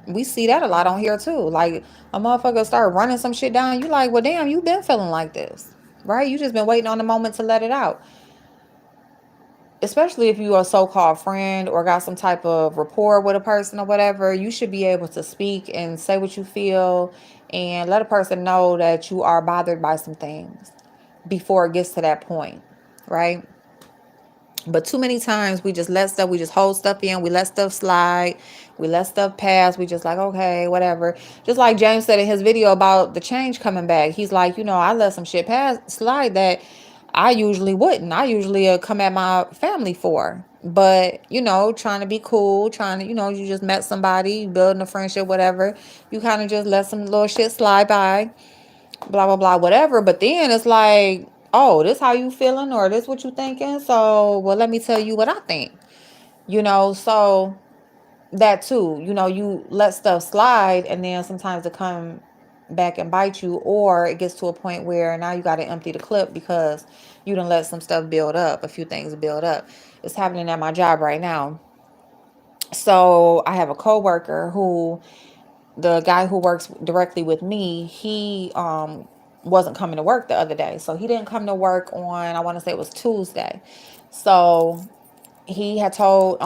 We see that a lot on here too. Like a motherfucker start running some shit down. You like, well, damn, you been feeling like this, right? You just been waiting on the moment to let it out. Especially if you are a so-called friend or got some type of rapport with a person or whatever, you should be able to speak and say what you feel and let a person know that you are bothered by some things before it gets to that point, right? But too many times we just hold stuff in, we let stuff slide, we let stuff pass, we just like, okay, whatever. Just like James said in his video about the change coming back. He's like, I let some shit slide that I usually wouldn't. I usually come at my family for. But, trying to be cool, trying to, you just met somebody, building a friendship, whatever. You kind of just let some little shit slide by, blah blah blah, whatever. But then it's like, oh, this how you feeling or this what you thinking? So well, let me tell you what I think. So that too, you let stuff slide and then sometimes it come back and bite you, or it gets to a point where now you got to empty the clip because you done let some stuff build up, a few things build up. It's happening at my job right now. So I have a coworker who, the guy who works directly with me, he wasn't coming to work the other day. So he didn't come to work on, I want to say it was Tuesday. So he had told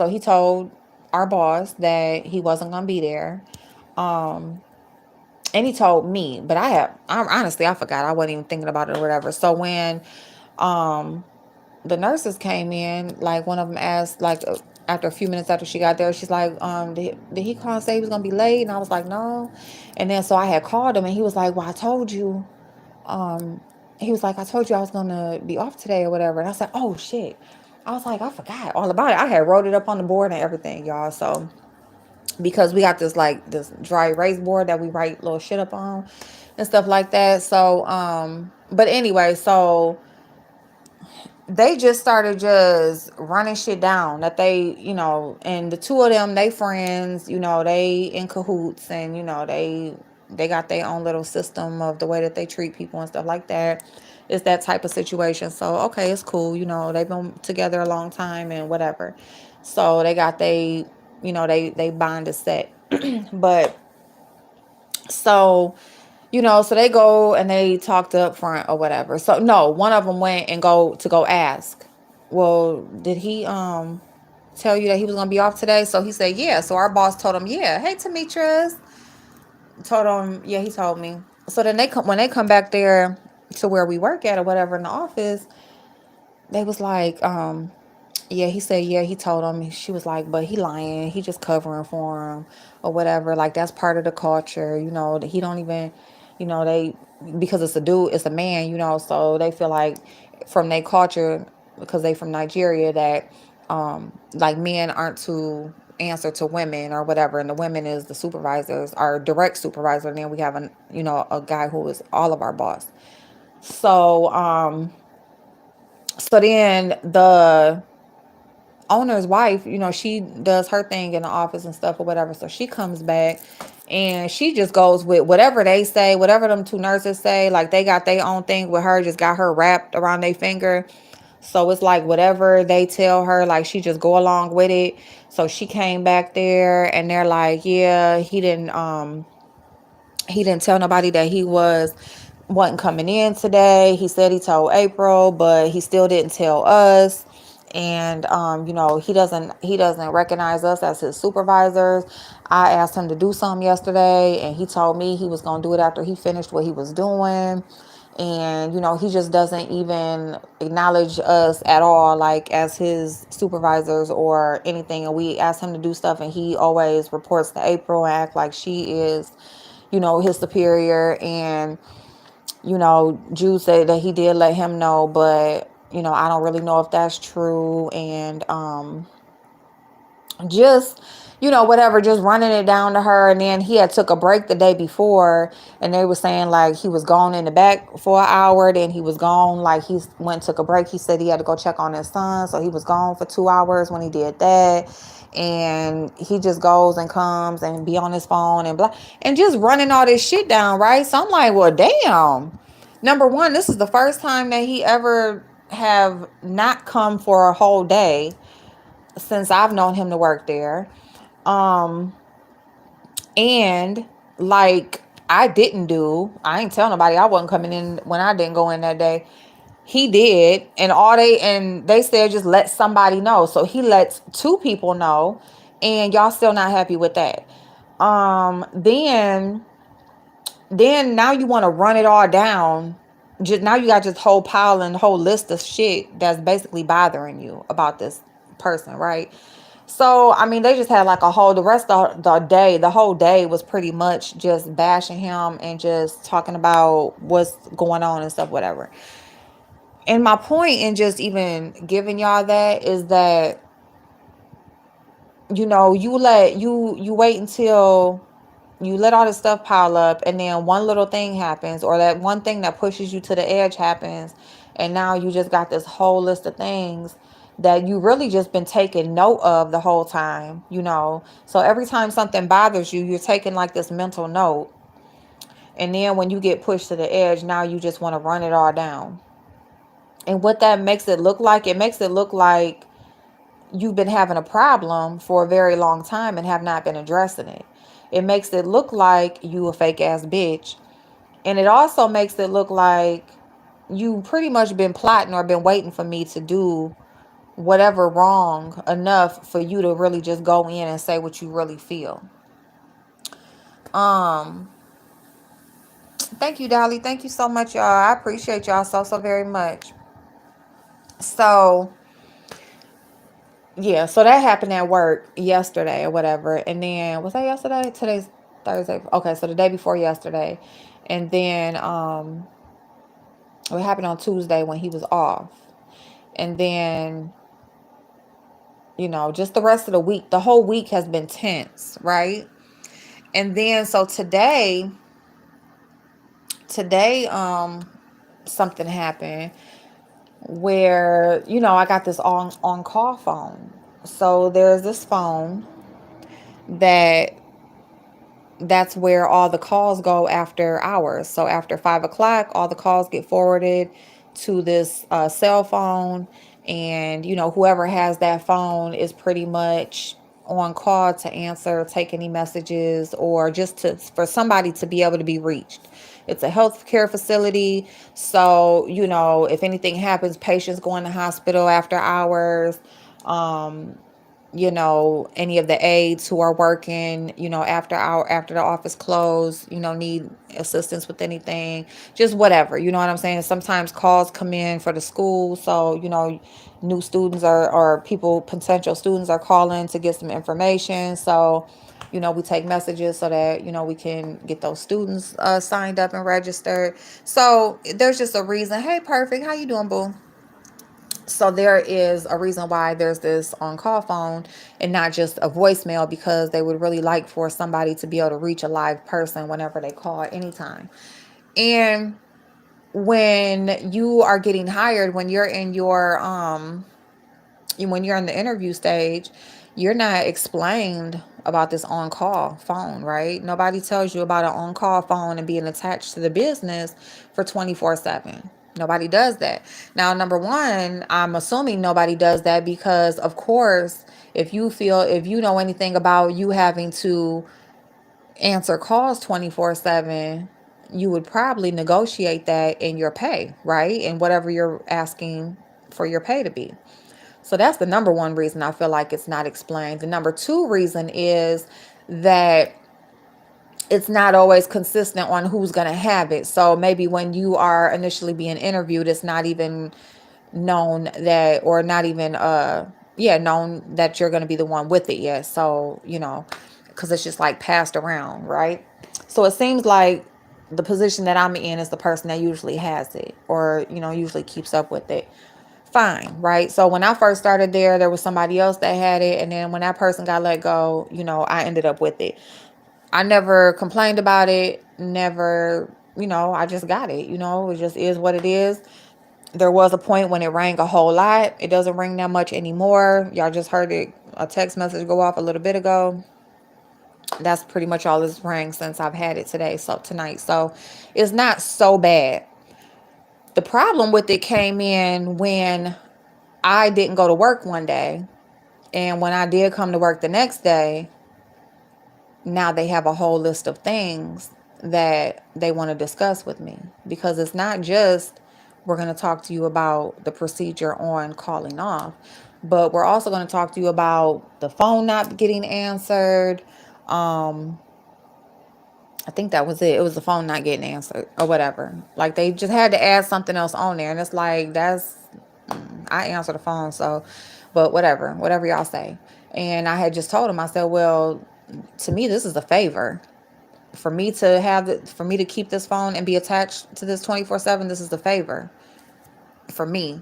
he told our boss that he wasn't going to be there. And he told me, but I forgot. I wasn't even thinking about it or whatever. So when the nurses came in, like one of them asked, like after a few minutes after she got there, she's like, did he call and say he was gonna be late? And I was like, no. And then so I had called him and he was like, well, I told you. He was like, I told you I was gonna be off today or whatever. And I said, oh shit. I was like, I forgot all about it. I had wrote it up on the board and everything, y'all. So because we got this dry erase board that we write little shit up on and stuff like that. So but anyway, so they just started just running shit down that they, and the two of them, they friends, they in cahoots, and they got their own little system of the way that they treat people and stuff like that. It's that type of situation. So okay, it's cool, they've been together a long time and whatever. So they got they bond is set. But so so they go and they talked up front or whatever. So no, one of them went and go ask, well, did he tell you that he was gonna be off today? So he said, yeah. So our boss told him, yeah, hey Demetrius, told him, yeah, he told me. So then when they come back there to where we work at or whatever in the office, they was like, yeah, he said, yeah, he told him. She was like, but he lying. He just covering for him or whatever. Like, that's part of the culture, that he don't even, they, because it's a dude, it's a man, so they feel like from their culture, because they from Nigeria, that, like, men aren't to answer to women or whatever. And the women is the supervisors, our direct supervisor. And then we have a guy who is all of our boss. So then the owner's wife, she does her thing in the office and stuff or whatever. So she comes back and she just goes with whatever they say, whatever them two nurses say. Like, they got their own thing with her, just got her wrapped around their finger. So it's like whatever they tell her, like, she just go along with it. So she came back there and they're like, yeah, he didn't tell nobody that he wasn't coming in today. He said he told April, but he still didn't tell us. and he doesn't recognize us as his supervisors. I asked him to do something yesterday, and he told me he was going to do it after he finished what he was doing. And he just doesn't even acknowledge us at all, like as his supervisors or anything. And we ask him to do stuff, and he always reports to April and act like she is his superior. And Jude said that he did let him know, but I don't really know if that's true. And just whatever, just running it down to her. And then he had took a break the day before, and they were saying like he was gone in the back for an hour, then he was gone, like he went and took a break. He said he had to go check on his son, so he was gone for 2 hours when he did that. And he just goes and comes and be on his phone and blah, and just running all this shit down, right? So I'm like, well, damn. Number one, this is the first time that he ever have not come for a whole day since I've known him to work there. Um, and like I ain't tell nobody I wasn't coming in when I didn't go in that day. He did, and they said just let somebody know. So he lets two people know, and y'all still not happy with that. Then now you want to run it all down. Just now you got this whole pile and whole list of shit that's basically bothering you about this person, right? So I mean, they just had like the rest of the day, the whole day was pretty much just bashing him and just talking about what's going on and stuff, whatever. And my point in just even giving y'all that is that you wait until you let all this stuff pile up, and then one little thing happens, or that one thing that pushes you to the edge happens, and now you just got this whole list of things that you really just been taking note of the whole time. So every time something bothers you, you're taking like this mental note, and then when you get pushed to the edge, now you just want to run it all down. And what that makes it look like, it makes it look like you've been having a problem for a very long time and have not been addressing it. It makes it look like you a fake ass bitch. And it also makes it look like you pretty much been plotting or been waiting for me to do whatever wrong enough for you to really just go in and say what you really feel. Um, Thank you, Dolly. Thank you so much, y'all. I appreciate y'all so very much. So yeah, so that happened at work yesterday or whatever. And then was that yesterday? Today's Thursday. Okay, so the day before yesterday. And then it happened on Tuesday when he was off. And then, just the rest of the week, the whole week has been tense, right? And then so today something happened where, I got this on call phone. So there's this phone that that's where all the calls go after hours. So after 5 o'clock, all the calls get forwarded to this cell phone. And, whoever has that phone is pretty much on call to answer, take any messages, or just for somebody to be able to be reached. It's a healthcare facility. So, if anything happens, patients go in the hospital after hours. Any of the aides who are working, after the office closed, need assistance with anything, just whatever, you know what I'm saying? Sometimes calls come in for the school. So, new students or people, potential students are calling to get some information. So, we take messages so that, we can get those students signed up and registered. So there's just a reason. Hey, perfect. How you doing, boo? So there is a reason why there's this on-call phone and not just a voicemail, because they would really like for somebody to be able to reach a live person whenever they call at any time. And when you are getting hired, when you're in when you're in the interview stage, you're not explained about this on-call phone, right? Nobody tells you about an on-call phone and being attached to the business for 24/7. Nobody does that. Now, number one, I'm assuming nobody does that because, of course, if you know anything about you having to answer calls 24/7, you would probably negotiate that in your pay, right? And whatever you're asking for your pay to be. So that's the number one reason I feel like it's not explained. The number two reason is that it's not always consistent on who's going to have it. So maybe when you are initially being interviewed, it's not even known that, or not even known that you're going to be the one with it yet. So, because it's just like passed around, right? So it seems like the position that I'm in is the person that usually has it, or usually keeps up with it. Fine, right? So when I first started there was somebody else that had it, and then when that person got let go, I ended up with it. I never complained about it, never, I just got it. It just is what it is. There was a point when it rang a whole lot. It doesn't ring that much anymore. Y'all just heard a text message go off a little bit ago. That's pretty much all it's rang since I've had it tonight. So it's not so bad. The problem with it came in when I didn't go to work one day. And when I did come to work the next day, now they have a whole list of things that they want to discuss with me, because it's not just we're going to talk to you about the procedure on calling off, but we're also going to talk to you about the phone not getting answered. I think that was it. It was the phone not getting answered or whatever. Like, they just had to add something else on there, and it's like, I answer the phone, so, but whatever y'all say. And I had just told him, I said, well, to me, this is a favor. For me to keep this phone and be attached to this 24/7, this is a favor for me.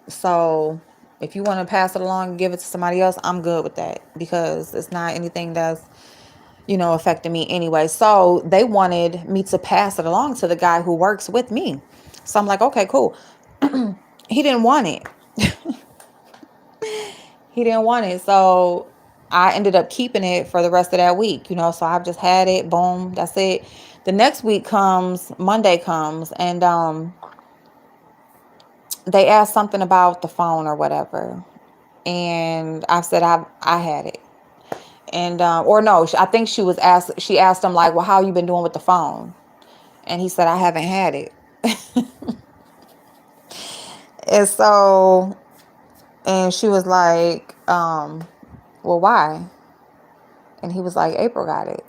So if you want to pass it along and give it to somebody else, I'm good with that, because it's not anything that's, affecting me anyway. So they wanted me to pass it along to the guy who works with me. So I'm like, okay, cool. He didn't want it. He didn't want it. So I ended up keeping it for the rest of that week, so I've just had it. Boom. That's it. The next week comes, Monday comes, and they asked something about the phone or whatever. And I said, I had it. And, or no, I think she asked him, like, well, how you been doing with the phone? And he said, I haven't had it. And so, and she was like, well, why? And he was like, April got it.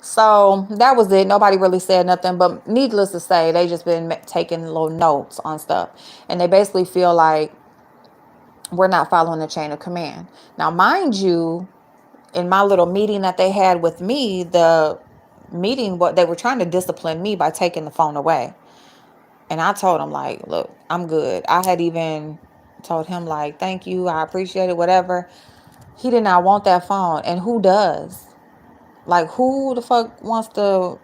So that was it. Nobody really said nothing, but needless to say, they just been taking little notes on stuff. And they basically feel like we're not following the chain of command. Now, mind you, in my little meeting that they had with me, the meeting, what they were trying to discipline me by taking the phone away. And I told him, like, look, I'm good. I had even told him, like, thank you, I appreciate it, whatever. He did not want that phone. And who does? Like, who the fuck wants to...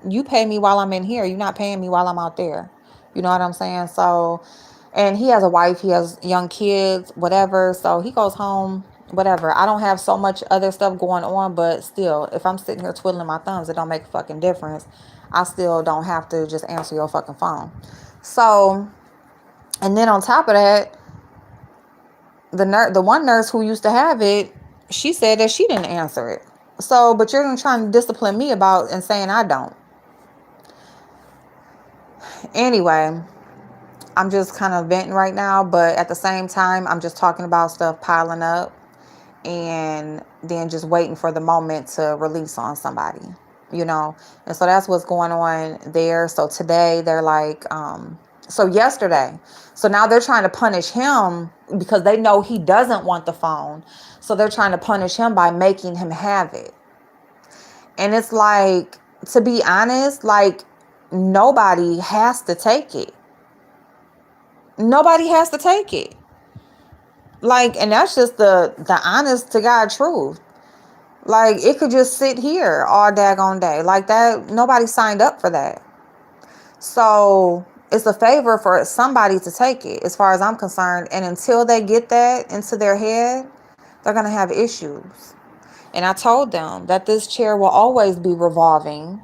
You pay me while I'm in here. You're not paying me while I'm out there. You know what I'm saying? So, and he has a wife. He has young kids, whatever. So he goes home, whatever. I don't have so much other stuff going on, but still, if I'm sitting here twiddling my thumbs, it don't make a fucking difference. I still don't have to just answer your fucking phone. So, and then on top of that, the one nurse who used to have it, she said that she didn't answer it. So, but you're trying to discipline me about and saying I don't. Anyway, I'm just kind of venting right now, but at the same time, I'm just talking about stuff piling up and then just waiting for the moment to release on somebody, And so that's what's going on there. So today they're like, so yesterday, so now they're trying to punish him because they know he doesn't want the phone. So they're trying to punish him by making him have it. And it's like, to be honest, like, nobody has to take it. Nobody has to take it. Like, and that's just the honest to God truth. Like, it could just sit here all daggone day. Like that, nobody signed up for that. So it's a favor for somebody to take it, as far as I'm concerned. And until they get that into their head, they're going to have issues. And I told them that this chair will always be revolving,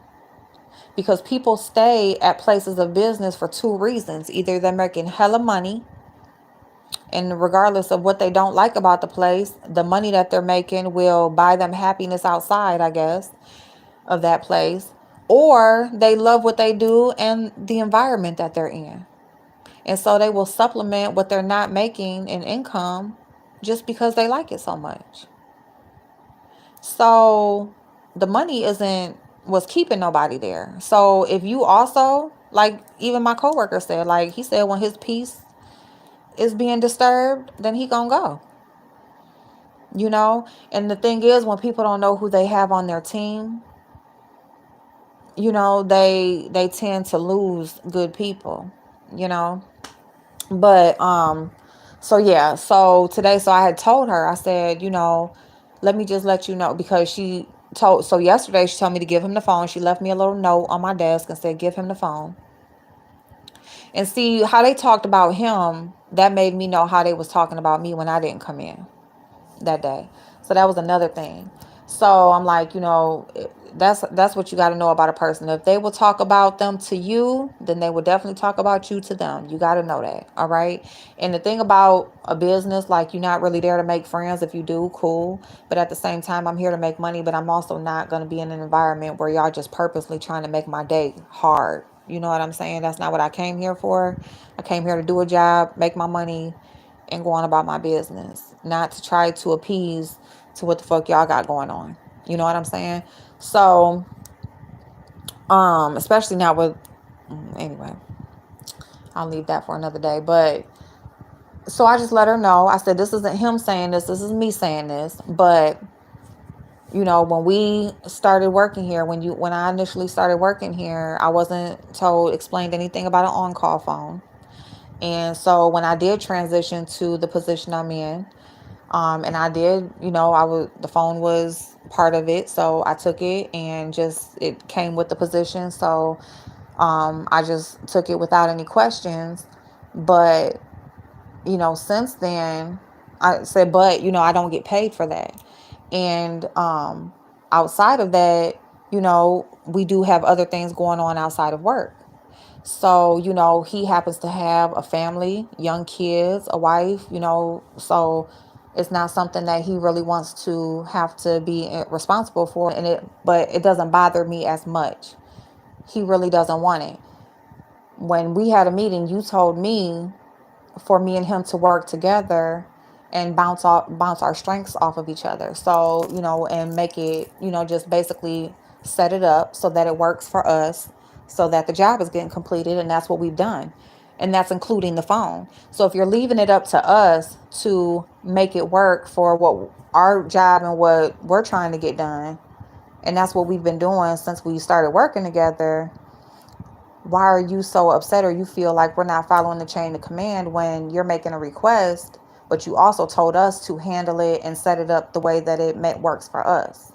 because people stay at places of business for two reasons. Either they're making hella money, and regardless of what they don't like about the place, the money that they're making will buy them happiness outside, I guess, of that place. Or they love what they do and the environment that they're in. And so they will supplement what they're not making in income just because they like it so much. So the money isn't was keeping nobody there. So if you also, like even my coworker said, like he said when his peace is being disturbed, then he gonna go. You know? And the thing is, when people don't know who they have on their team, you know, they tend to lose good people, you know. But so yeah, so today, so I had told her, I said, you know, let me just let you know, because she told, so yesterday she told me to give him the phone. She left me a little note on my desk and said give him the phone. And see how they talked about him, that made me know how they was talking about me when I didn't come in that day. So that was another thing. So I'm like, you know, that's what you got to know about a person. If they will talk about them to you, then they will definitely talk about you to them. You got to know that. All right. And the thing about a business, like, you're not really there to make friends. If you do, cool. But at the same time, I'm here to make money, but I'm also not going to be in an environment where y'all just purposely trying to make my day hard. You know what I'm saying? That's not what I came here for. I came here to do a job, make my money, and go on about my business, not to try to appease to what the fuck y'all got going on. You know what I'm saying? So, especially now with, anyway, I'll leave that for another day. But so I just let her know. I said, this isn't him saying this is me saying this. But you know, when we started working here, when I initially started working here, I wasn't explained anything about an on-call phone. And so when I did transition to the position I'm in, and I did, you know, the phone was part of it. So I took it, and just, it came with the position. So, I just took it without any questions. But, you know, since then I said, but, you know, I don't get paid for that. And, outside of that, you know, we do have other things going on outside of work. So, you know, he happens to have a family, young kids, a wife, you know, so it's not something that he really wants to have to be responsible for. But it doesn't bother me as much. He really doesn't want it. When we had a meeting, you told me for me and him to work together and bounce our strengths off of each other. So, you know, and make it, you know, just basically set it up so that it works for us, so that the job is getting completed. And that's what we've done. And that's including the phone. So if you're leaving it up to us to make it work for what our job and what we're trying to get done, and that's what we've been doing since we started working together, why are you so upset, or you feel like we're not following the chain of command when you're making a request, but you also told us to handle it and set it up the way that works for us?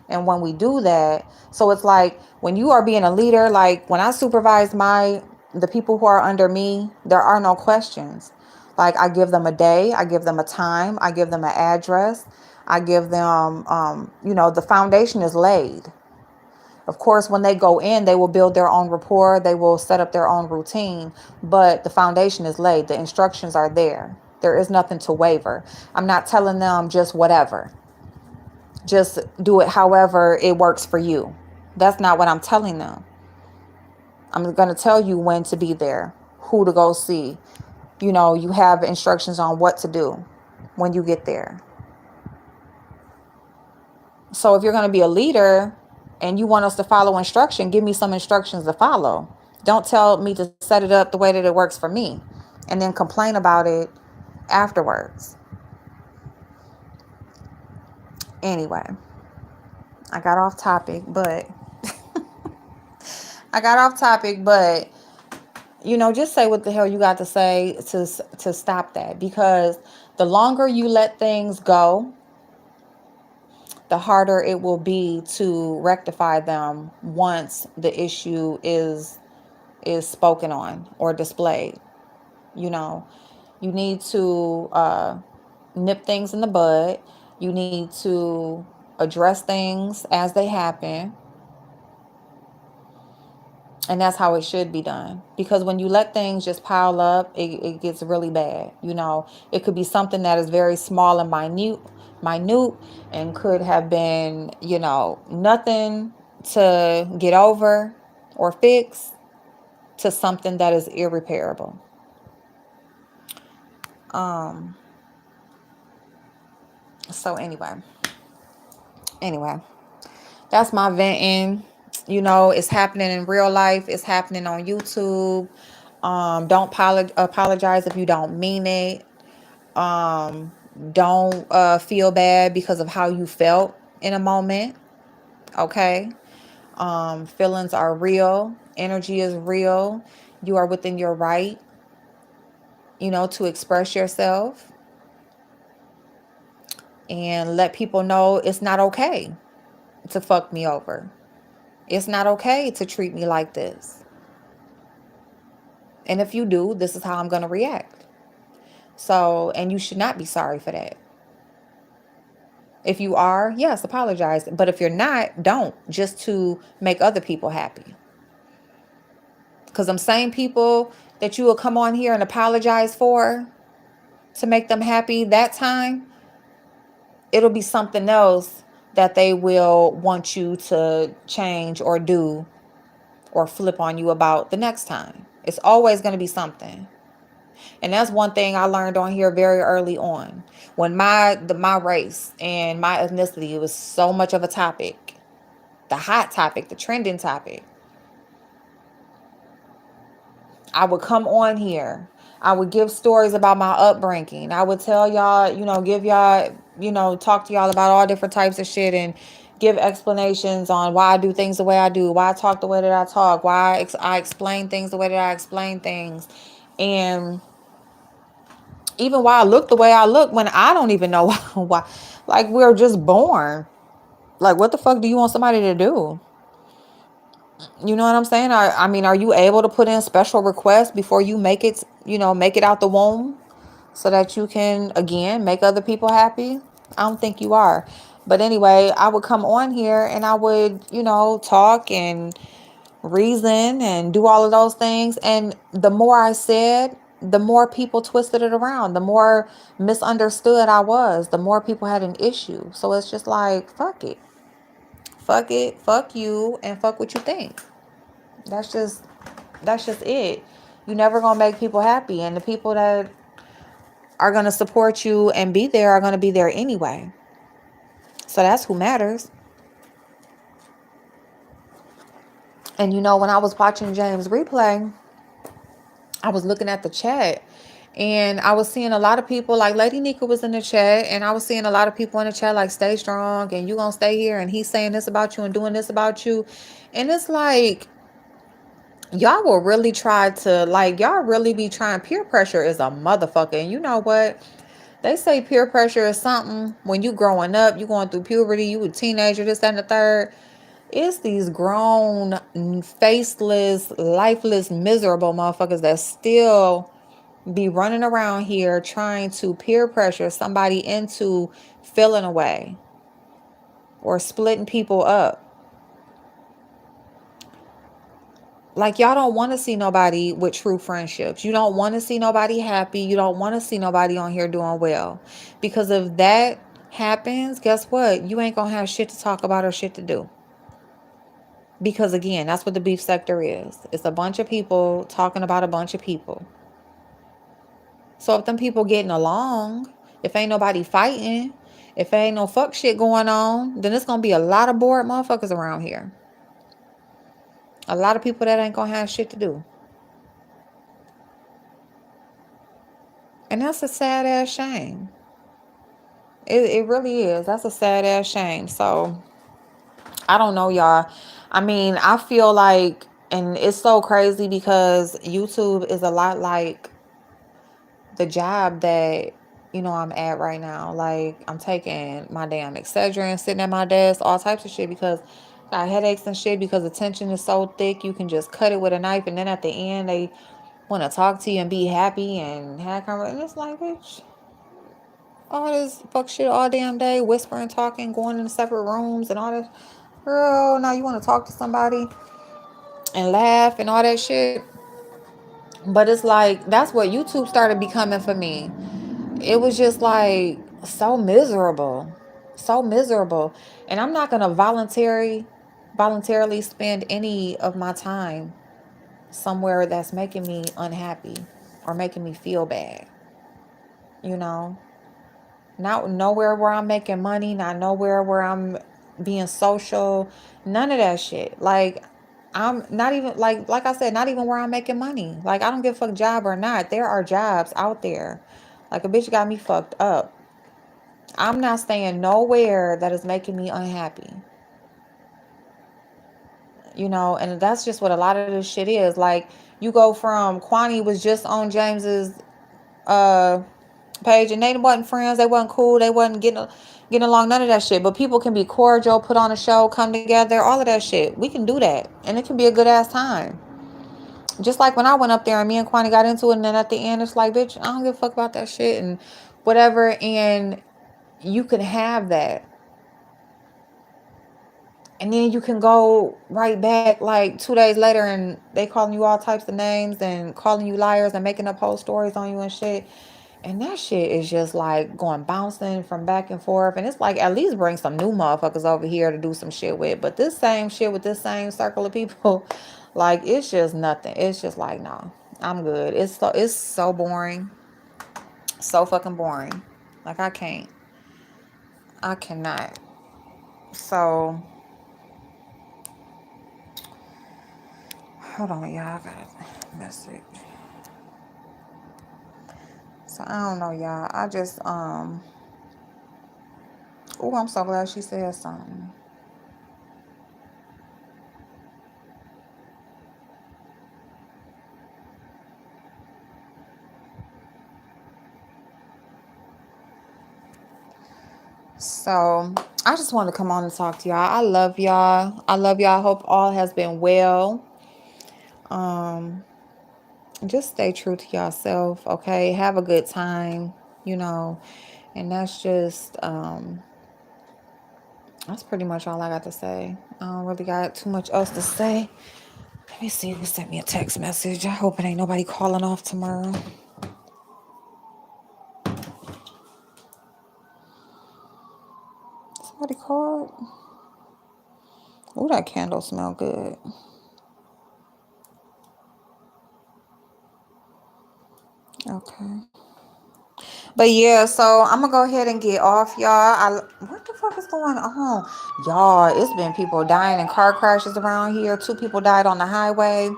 And when we do that, so it's like when you are being a leader, like when I supervise the people who are under me, there are no questions. Like, I give them a day, I give them a time, I give them an address, I give them, you know, the foundation is laid. Of course, when they go in, they will build their own rapport. They will set up their own routine, but the foundation is laid. The instructions are there. There is nothing to waver. I'm not telling them just whatever. Just do it however it works for you. That's not what I'm telling them. I'm going to tell you when to be there, who to go see. You know, you have instructions on what to do when you get there. So if you're going to be a leader and you want us to follow instruction, give me some instructions to follow. Don't tell me to set it up the way that it works for me and then complain about it afterwards. Anyway, I got off topic, but you know, just say what the hell you got to say to stop that, because the longer you let things go, the harder it will be to rectify them once the issue is spoken on or displayed. You know, you need to nip things in the bud. You need to address things as they happen. And that's how it should be done. Because when you let things just pile up, it gets really bad. You know, it could be something that is very small and minute, and could have been, you know, nothing to get over or fix, to something that is irreparable. Um, so anyway, that's my venting. You know, it's happening in real life. It's happening on YouTube. Don't apologize if you don't mean it. Um, don't feel bad because of how you felt in a moment. Okay. Feelings are real. Energy is real. You are within your right, to express yourself and let people know it's not okay to fuck me over. It's not okay to treat me like this. And if you do, this is how I'm going to react. So, and you should not be sorry for that. If you are, yes, apologize. But if you're not, don't, just to make other people happy. Because them same people that you will come on here and apologize for to make them happy that time, it'll be something else that they will want you to change or do or flip on you about the next time. It's always going to be something. And that's one thing I learned on here very early on. When my race and my ethnicity was so much of a topic, the hot topic, the trending topic, I would come on here. I would give stories about my upbringing. I would tell y'all, give y'all, talk to y'all about all different types of shit and give explanations on why I do things the way I do, why I talk the way that I talk, why I explain things the way that I explain things. And even why I look the way I look when I don't even know why. Like, we're just born. Like, what the fuck do you want somebody to do? You know what I'm saying? I mean, are you able to put in special requests before you make it, make it out the womb so that you can, again, make other people happy? I don't think you are. But anyway, I would come on here and I would, talk and reason and do all of those things. And the more I said, the more people twisted it around, the more misunderstood I was, the more people had an issue. So it's just like, fuck it. Fuck it, fuck you, and fuck what you think. That's just it. You never gonna make people happy, and the people that are gonna support you and be there are gonna be there anyway. So that's who matters. And when I was watching James replay, I was looking at the chat and I was seeing a lot of people, like Lady Nika was in the chat, and I was seeing a lot of people in the chat like, stay strong and you gonna stay here, and he's saying this about you and doing this about you. And it's like, y'all will really try to, like, y'all really be trying. Peer pressure is a motherfucker. And you know what? They say peer pressure is something when you growing up, you going through puberty, you a teenager, this, that, and the third. It's these grown, faceless, lifeless, miserable motherfuckers that still be running around here trying to peer pressure somebody into feeling away or splitting people up. Like, y'all don't want to see nobody with true friendships. You don't want to see nobody happy. You don't want to see nobody on here doing well. Because if that happens, guess what? You ain't going to have shit to talk about or shit to do. Because again, that's what the beef sector is. It's a bunch of people talking about a bunch of people. So if them people getting along, if ain't nobody fighting, if ain't no fuck shit going on, then it's going to be a lot of bored motherfuckers around here. A lot of people that ain't going to have shit to do. And that's a sad ass shame. It really is. That's a sad ass shame. So I don't know, y'all. I mean, I feel like, and it's so crazy because YouTube is a lot like the job that, I'm at right now. Like, I'm taking my damn Excedrin, sitting at my desk, all types of shit because I got headaches and shit because the tension is so thick. You can just cut it with a knife, and then at the end, they want to talk to you and be happy and have conversation. And it's like, bitch, all this fuck shit all damn day, whispering, talking, going into separate rooms and all that. Girl, now you want to talk to somebody and laugh and all that shit. But it's like, that's what YouTube started becoming for me. It was just like so miserable. So miserable. And I'm not gonna voluntarily spend any of my time somewhere that's making me unhappy or making me feel bad. you know. Not nowhere where I'm making money, not nowhere where I'm being social, none of that shit. Like I'm not even like I said, not even where I'm making money. Like I don't give a fuck job or not. There are jobs out there. Like a bitch got me fucked up. I'm not staying nowhere that is making me unhappy. You know, and that's just what a lot of this shit is. Like you go from Kwani was just on James's uh page and they wasn't friends, they wasn't cool, they wasn't getting along, none of that shit. But people can be cordial, put on a show, come together, all of that shit. We can do that. And it can be a good ass time. Just like when I went up there and me and Kwani got into it, and then at the end it's like, bitch, I don't give a fuck about that shit and whatever. And you can have that. And then you can go right back like 2 days later and they calling you all types of names and calling you liars and making up whole stories on you and shit. And that shit is just like going bouncing from back and forth. And it's like, at least bring some new motherfuckers over here to do some shit with. But this same shit with this same circle of people, like it's just nothing. It's just like, no, I'm good. It's so boring. So fucking boring. Like I can't. I cannot. So hold on, y'all. I got a message. So I don't know, y'all. I just oh, I'm so glad she said something. So I just wanted to come on and talk to y'all. I love y'all. I love y'all. I hope all has been well. Um, just stay true to yourself, okay? Have a good time, you know. And that's pretty much all I got to say. I don't really got too much else to say. Let me see who sent me a text message. I hope it ain't nobody calling off tomorrow. Somebody called. Oh, that candle smell good. Okay. But yeah, so I'm gonna go ahead and get off, y'all. What the fuck is going on? Y'all, it's been people dying in car crashes around here. 2 people died on the highway,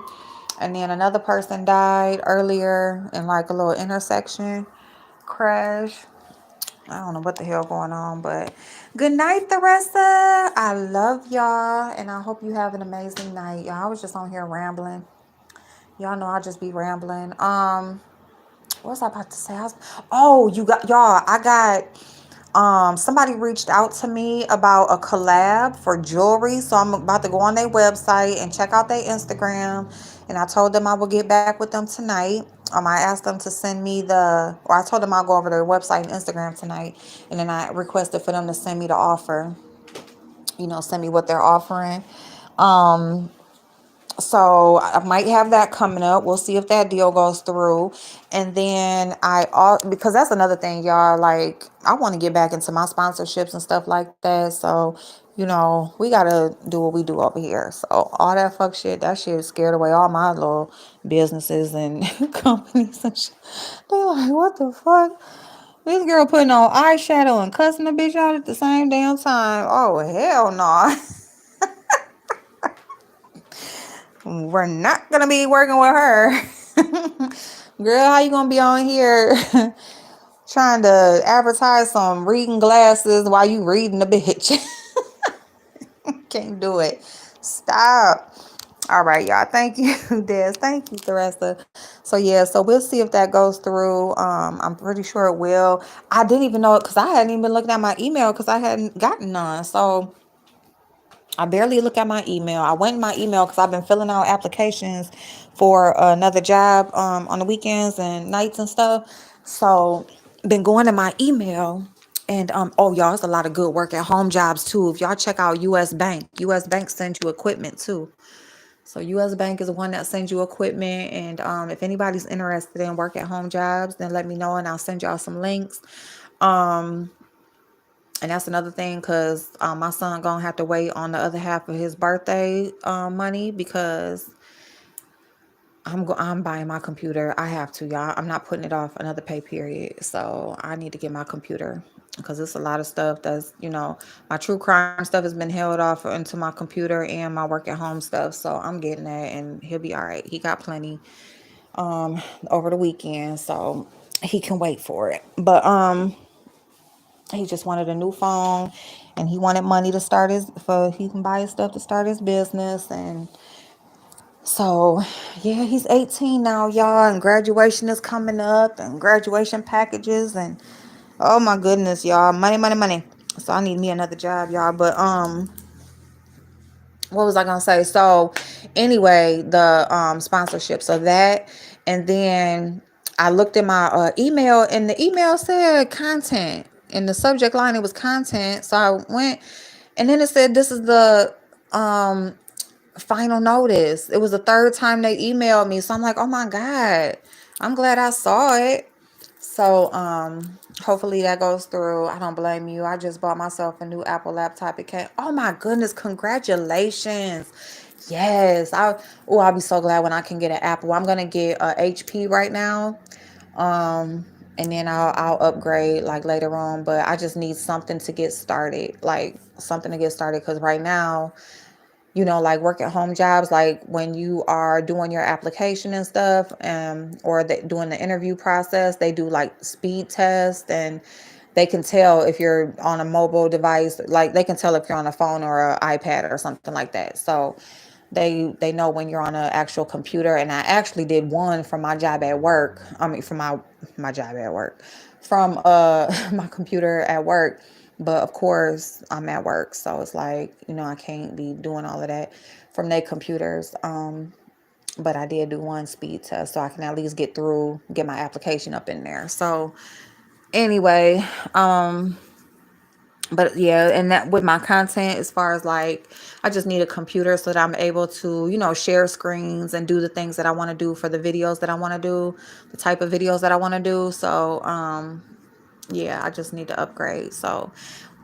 and then another person died earlier in like a little intersection crash. I don't know what the hell going on, but good night, Theresa. I love y'all, and I hope you have an amazing night. Y'all, I was just on here rambling. Y'all know I just be rambling. What was I about to say? Oh, you got y'all. I got somebody reached out to me about a collab for jewelry, so I'm about to go on their website and check out their Instagram. And I told them I will get back with them tonight. I asked them to send me or I told them I'll go over their website and Instagram tonight, and then I requested for them to send me the offer. Send me what they're offering. Um, so I might have that coming up. We'll see if that deal goes through. And then because that's another thing, y'all, like I want to get back into my sponsorships and stuff like that. So, we got to do what we do over here. So all that fuck shit, that shit scared away all my little businesses and companies and shit. They like, what the fuck? This girl putting on eyeshadow and cussing the bitch out at the same damn time. Oh, hell no. We're not gonna be working with her. Girl, how you gonna be on here trying to advertise some reading glasses while you reading the bitch? Can't do it. Stop. All right, y'all. Thank you, Des. Thank you, Theresa. So yeah, so we'll see if that goes through. I'm pretty sure it will. I didn't even know it because I hadn't even been looking at my email because I hadn't gotten none. So I barely look at my email. I went in my email because I've been filling out applications for another job on the weekends and nights and stuff. So been going to my email and oh y'all, it's a lot of good work at home jobs too. If y'all check out US Bank, US Bank sends you equipment too. So US Bank is the one that sends you equipment, and if anybody's interested in work at home jobs, then let me know and I'll send y'all some links. Um, and that's another thing because my son gonna have to wait on the other half of his birthday money because I'm buying my computer. I have to, y'all. I'm not putting it off another pay period. So I need to get my computer because it's a lot of stuff that's, my true crime stuff has been held off into my computer and my work at home stuff. So I'm getting that and he'll be all right. He got plenty over the weekend, so he can wait for it. But he just wanted a new phone and he wanted money to start he can buy his stuff to start his business. And so, yeah, he's 18 now, y'all, and graduation is coming up and graduation packages and oh my goodness, y'all, money, money, money. So I need me another job, y'all. But what was I gonna say? So anyway, the sponsorship. So that, and then I looked at my email, and the email said content. In the subject line, it was content. So I went, and then it said this is the final notice. It was the third time they emailed me. So I'm like, oh my God, I'm glad I saw it. So hopefully that goes through. I don't blame you. I just bought myself a new Apple laptop. It came. Oh my goodness, congratulations. Yes. I'll be so glad when I can get an Apple. I'm gonna get a HP right now. And then I'll upgrade like later on, but I just need something to get started. Like something to get started because right now, like work at home jobs, like when you are doing your application and stuff, or doing the interview process, they do like speed tests and they can tell if you're on a mobile device, like they can tell if you're on a phone or an iPad or something like that. So they know when you're on an actual computer. And I actually did one from my job at work. I mean, from my job at work, from my computer at work. But of course, I'm at work, so it's like, I can't be doing all of that from their computers. But I did do one speed test, so I can at least get my application up in there. So anyway, but yeah, and that with my content, as far as like, I just need a computer so that I'm able to, share screens and do the things that I want to do for the videos that I want to do, the type of videos that I want to do. So, yeah, I just need to upgrade. So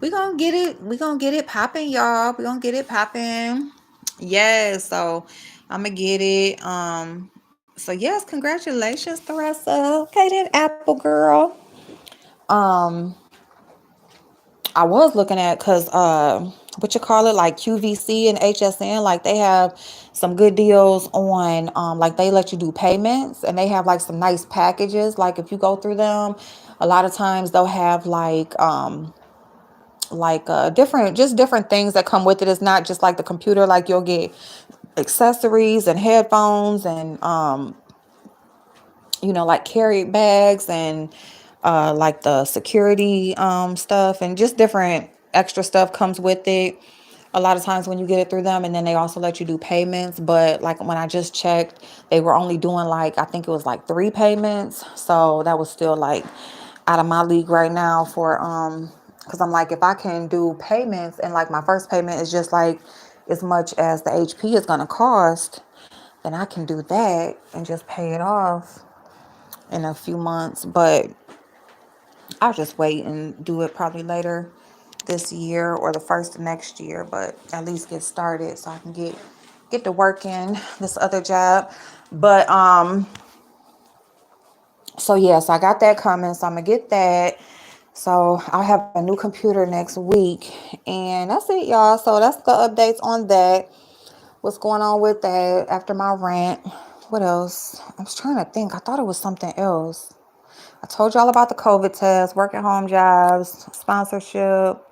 we gonna get it popping, y'all. We gonna get it popping. Yes. So I'm gonna get it. So yes, congratulations, Theresa. Okay, then, Apple girl. Um, I was looking at, because what you call it, like QVC and HSN, like they have some good deals on, like they let you do payments and they have like some nice packages. Like if you go through them, a lot of times they'll have different things that come with it. It's not just like the computer. Like you'll get accessories and headphones and like carry bags and like the security stuff and just different extra stuff comes with it a lot of times when you get it through them. And then they also let you do payments, but like when I just checked, they were only doing like, I think it was like 3 payments. So that was still like out of my league right now for because I'm like, if I can do payments and like my first payment is just like as much as the HP is going to cost, then I can do that and just pay it off in a few months. But I'll just wait and do it probably later this year or the first of next year, but at least get started so I can get to work in this other job. But so yes, I got that coming, so I'm gonna get that. So I'll have a new computer next week, and that's it, y'all. So that's the updates on that. What's going on with that after my rant? What else? I was trying to think. I thought it was something else. I told y'all about the COVID test, work at home jobs, sponsorship,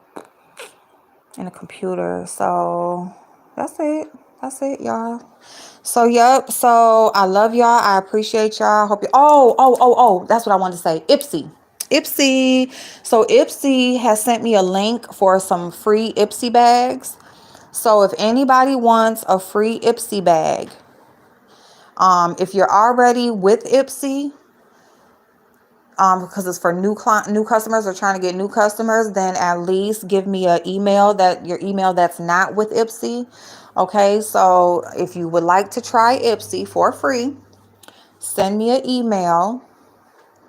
and a computer. So that's it. That's it, y'all. So yep. So I love y'all. I appreciate y'all. Hope you. Oh. That's what I wanted to say. Ipsy. So Ipsy has sent me a link for some free Ipsy bags. So if anybody wants a free Ipsy bag, if you're already with Ipsy, because it's for new customers or trying to get new customers, then at least give me your email that's not with Ipsy. Okay, so if you would like to try Ipsy for free, send me an email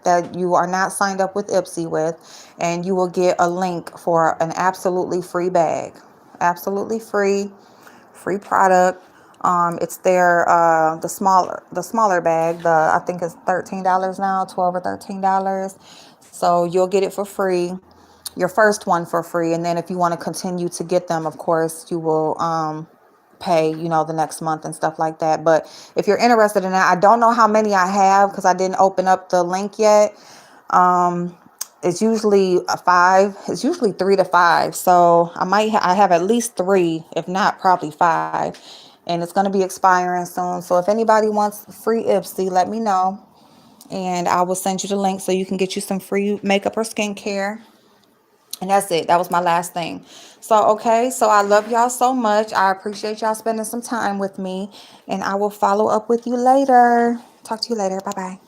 that you are not signed up with Ipsy with, and you will get a link for an absolutely free bag. Absolutely free product. It's their the smaller bag. I think it's $13 now, 12 or $13. So you'll get it for free, your first one for free, and then if you want to continue to get them, of course, you will pay, the next month and stuff like that. But if you're interested in that, I don't know how many I have because I didn't open up the link yet. It's usually five. It's usually 3 to 5. So I have at least three, if not probably five. And it's going to be expiring soon. So if anybody wants free Ipsy, let me know. And I will send you the link so you can get you some free makeup or skincare. And that's it. That was my last thing. So, okay. So I love y'all so much. I appreciate y'all spending some time with me. And I will follow up with you later. Talk to you later. Bye-bye.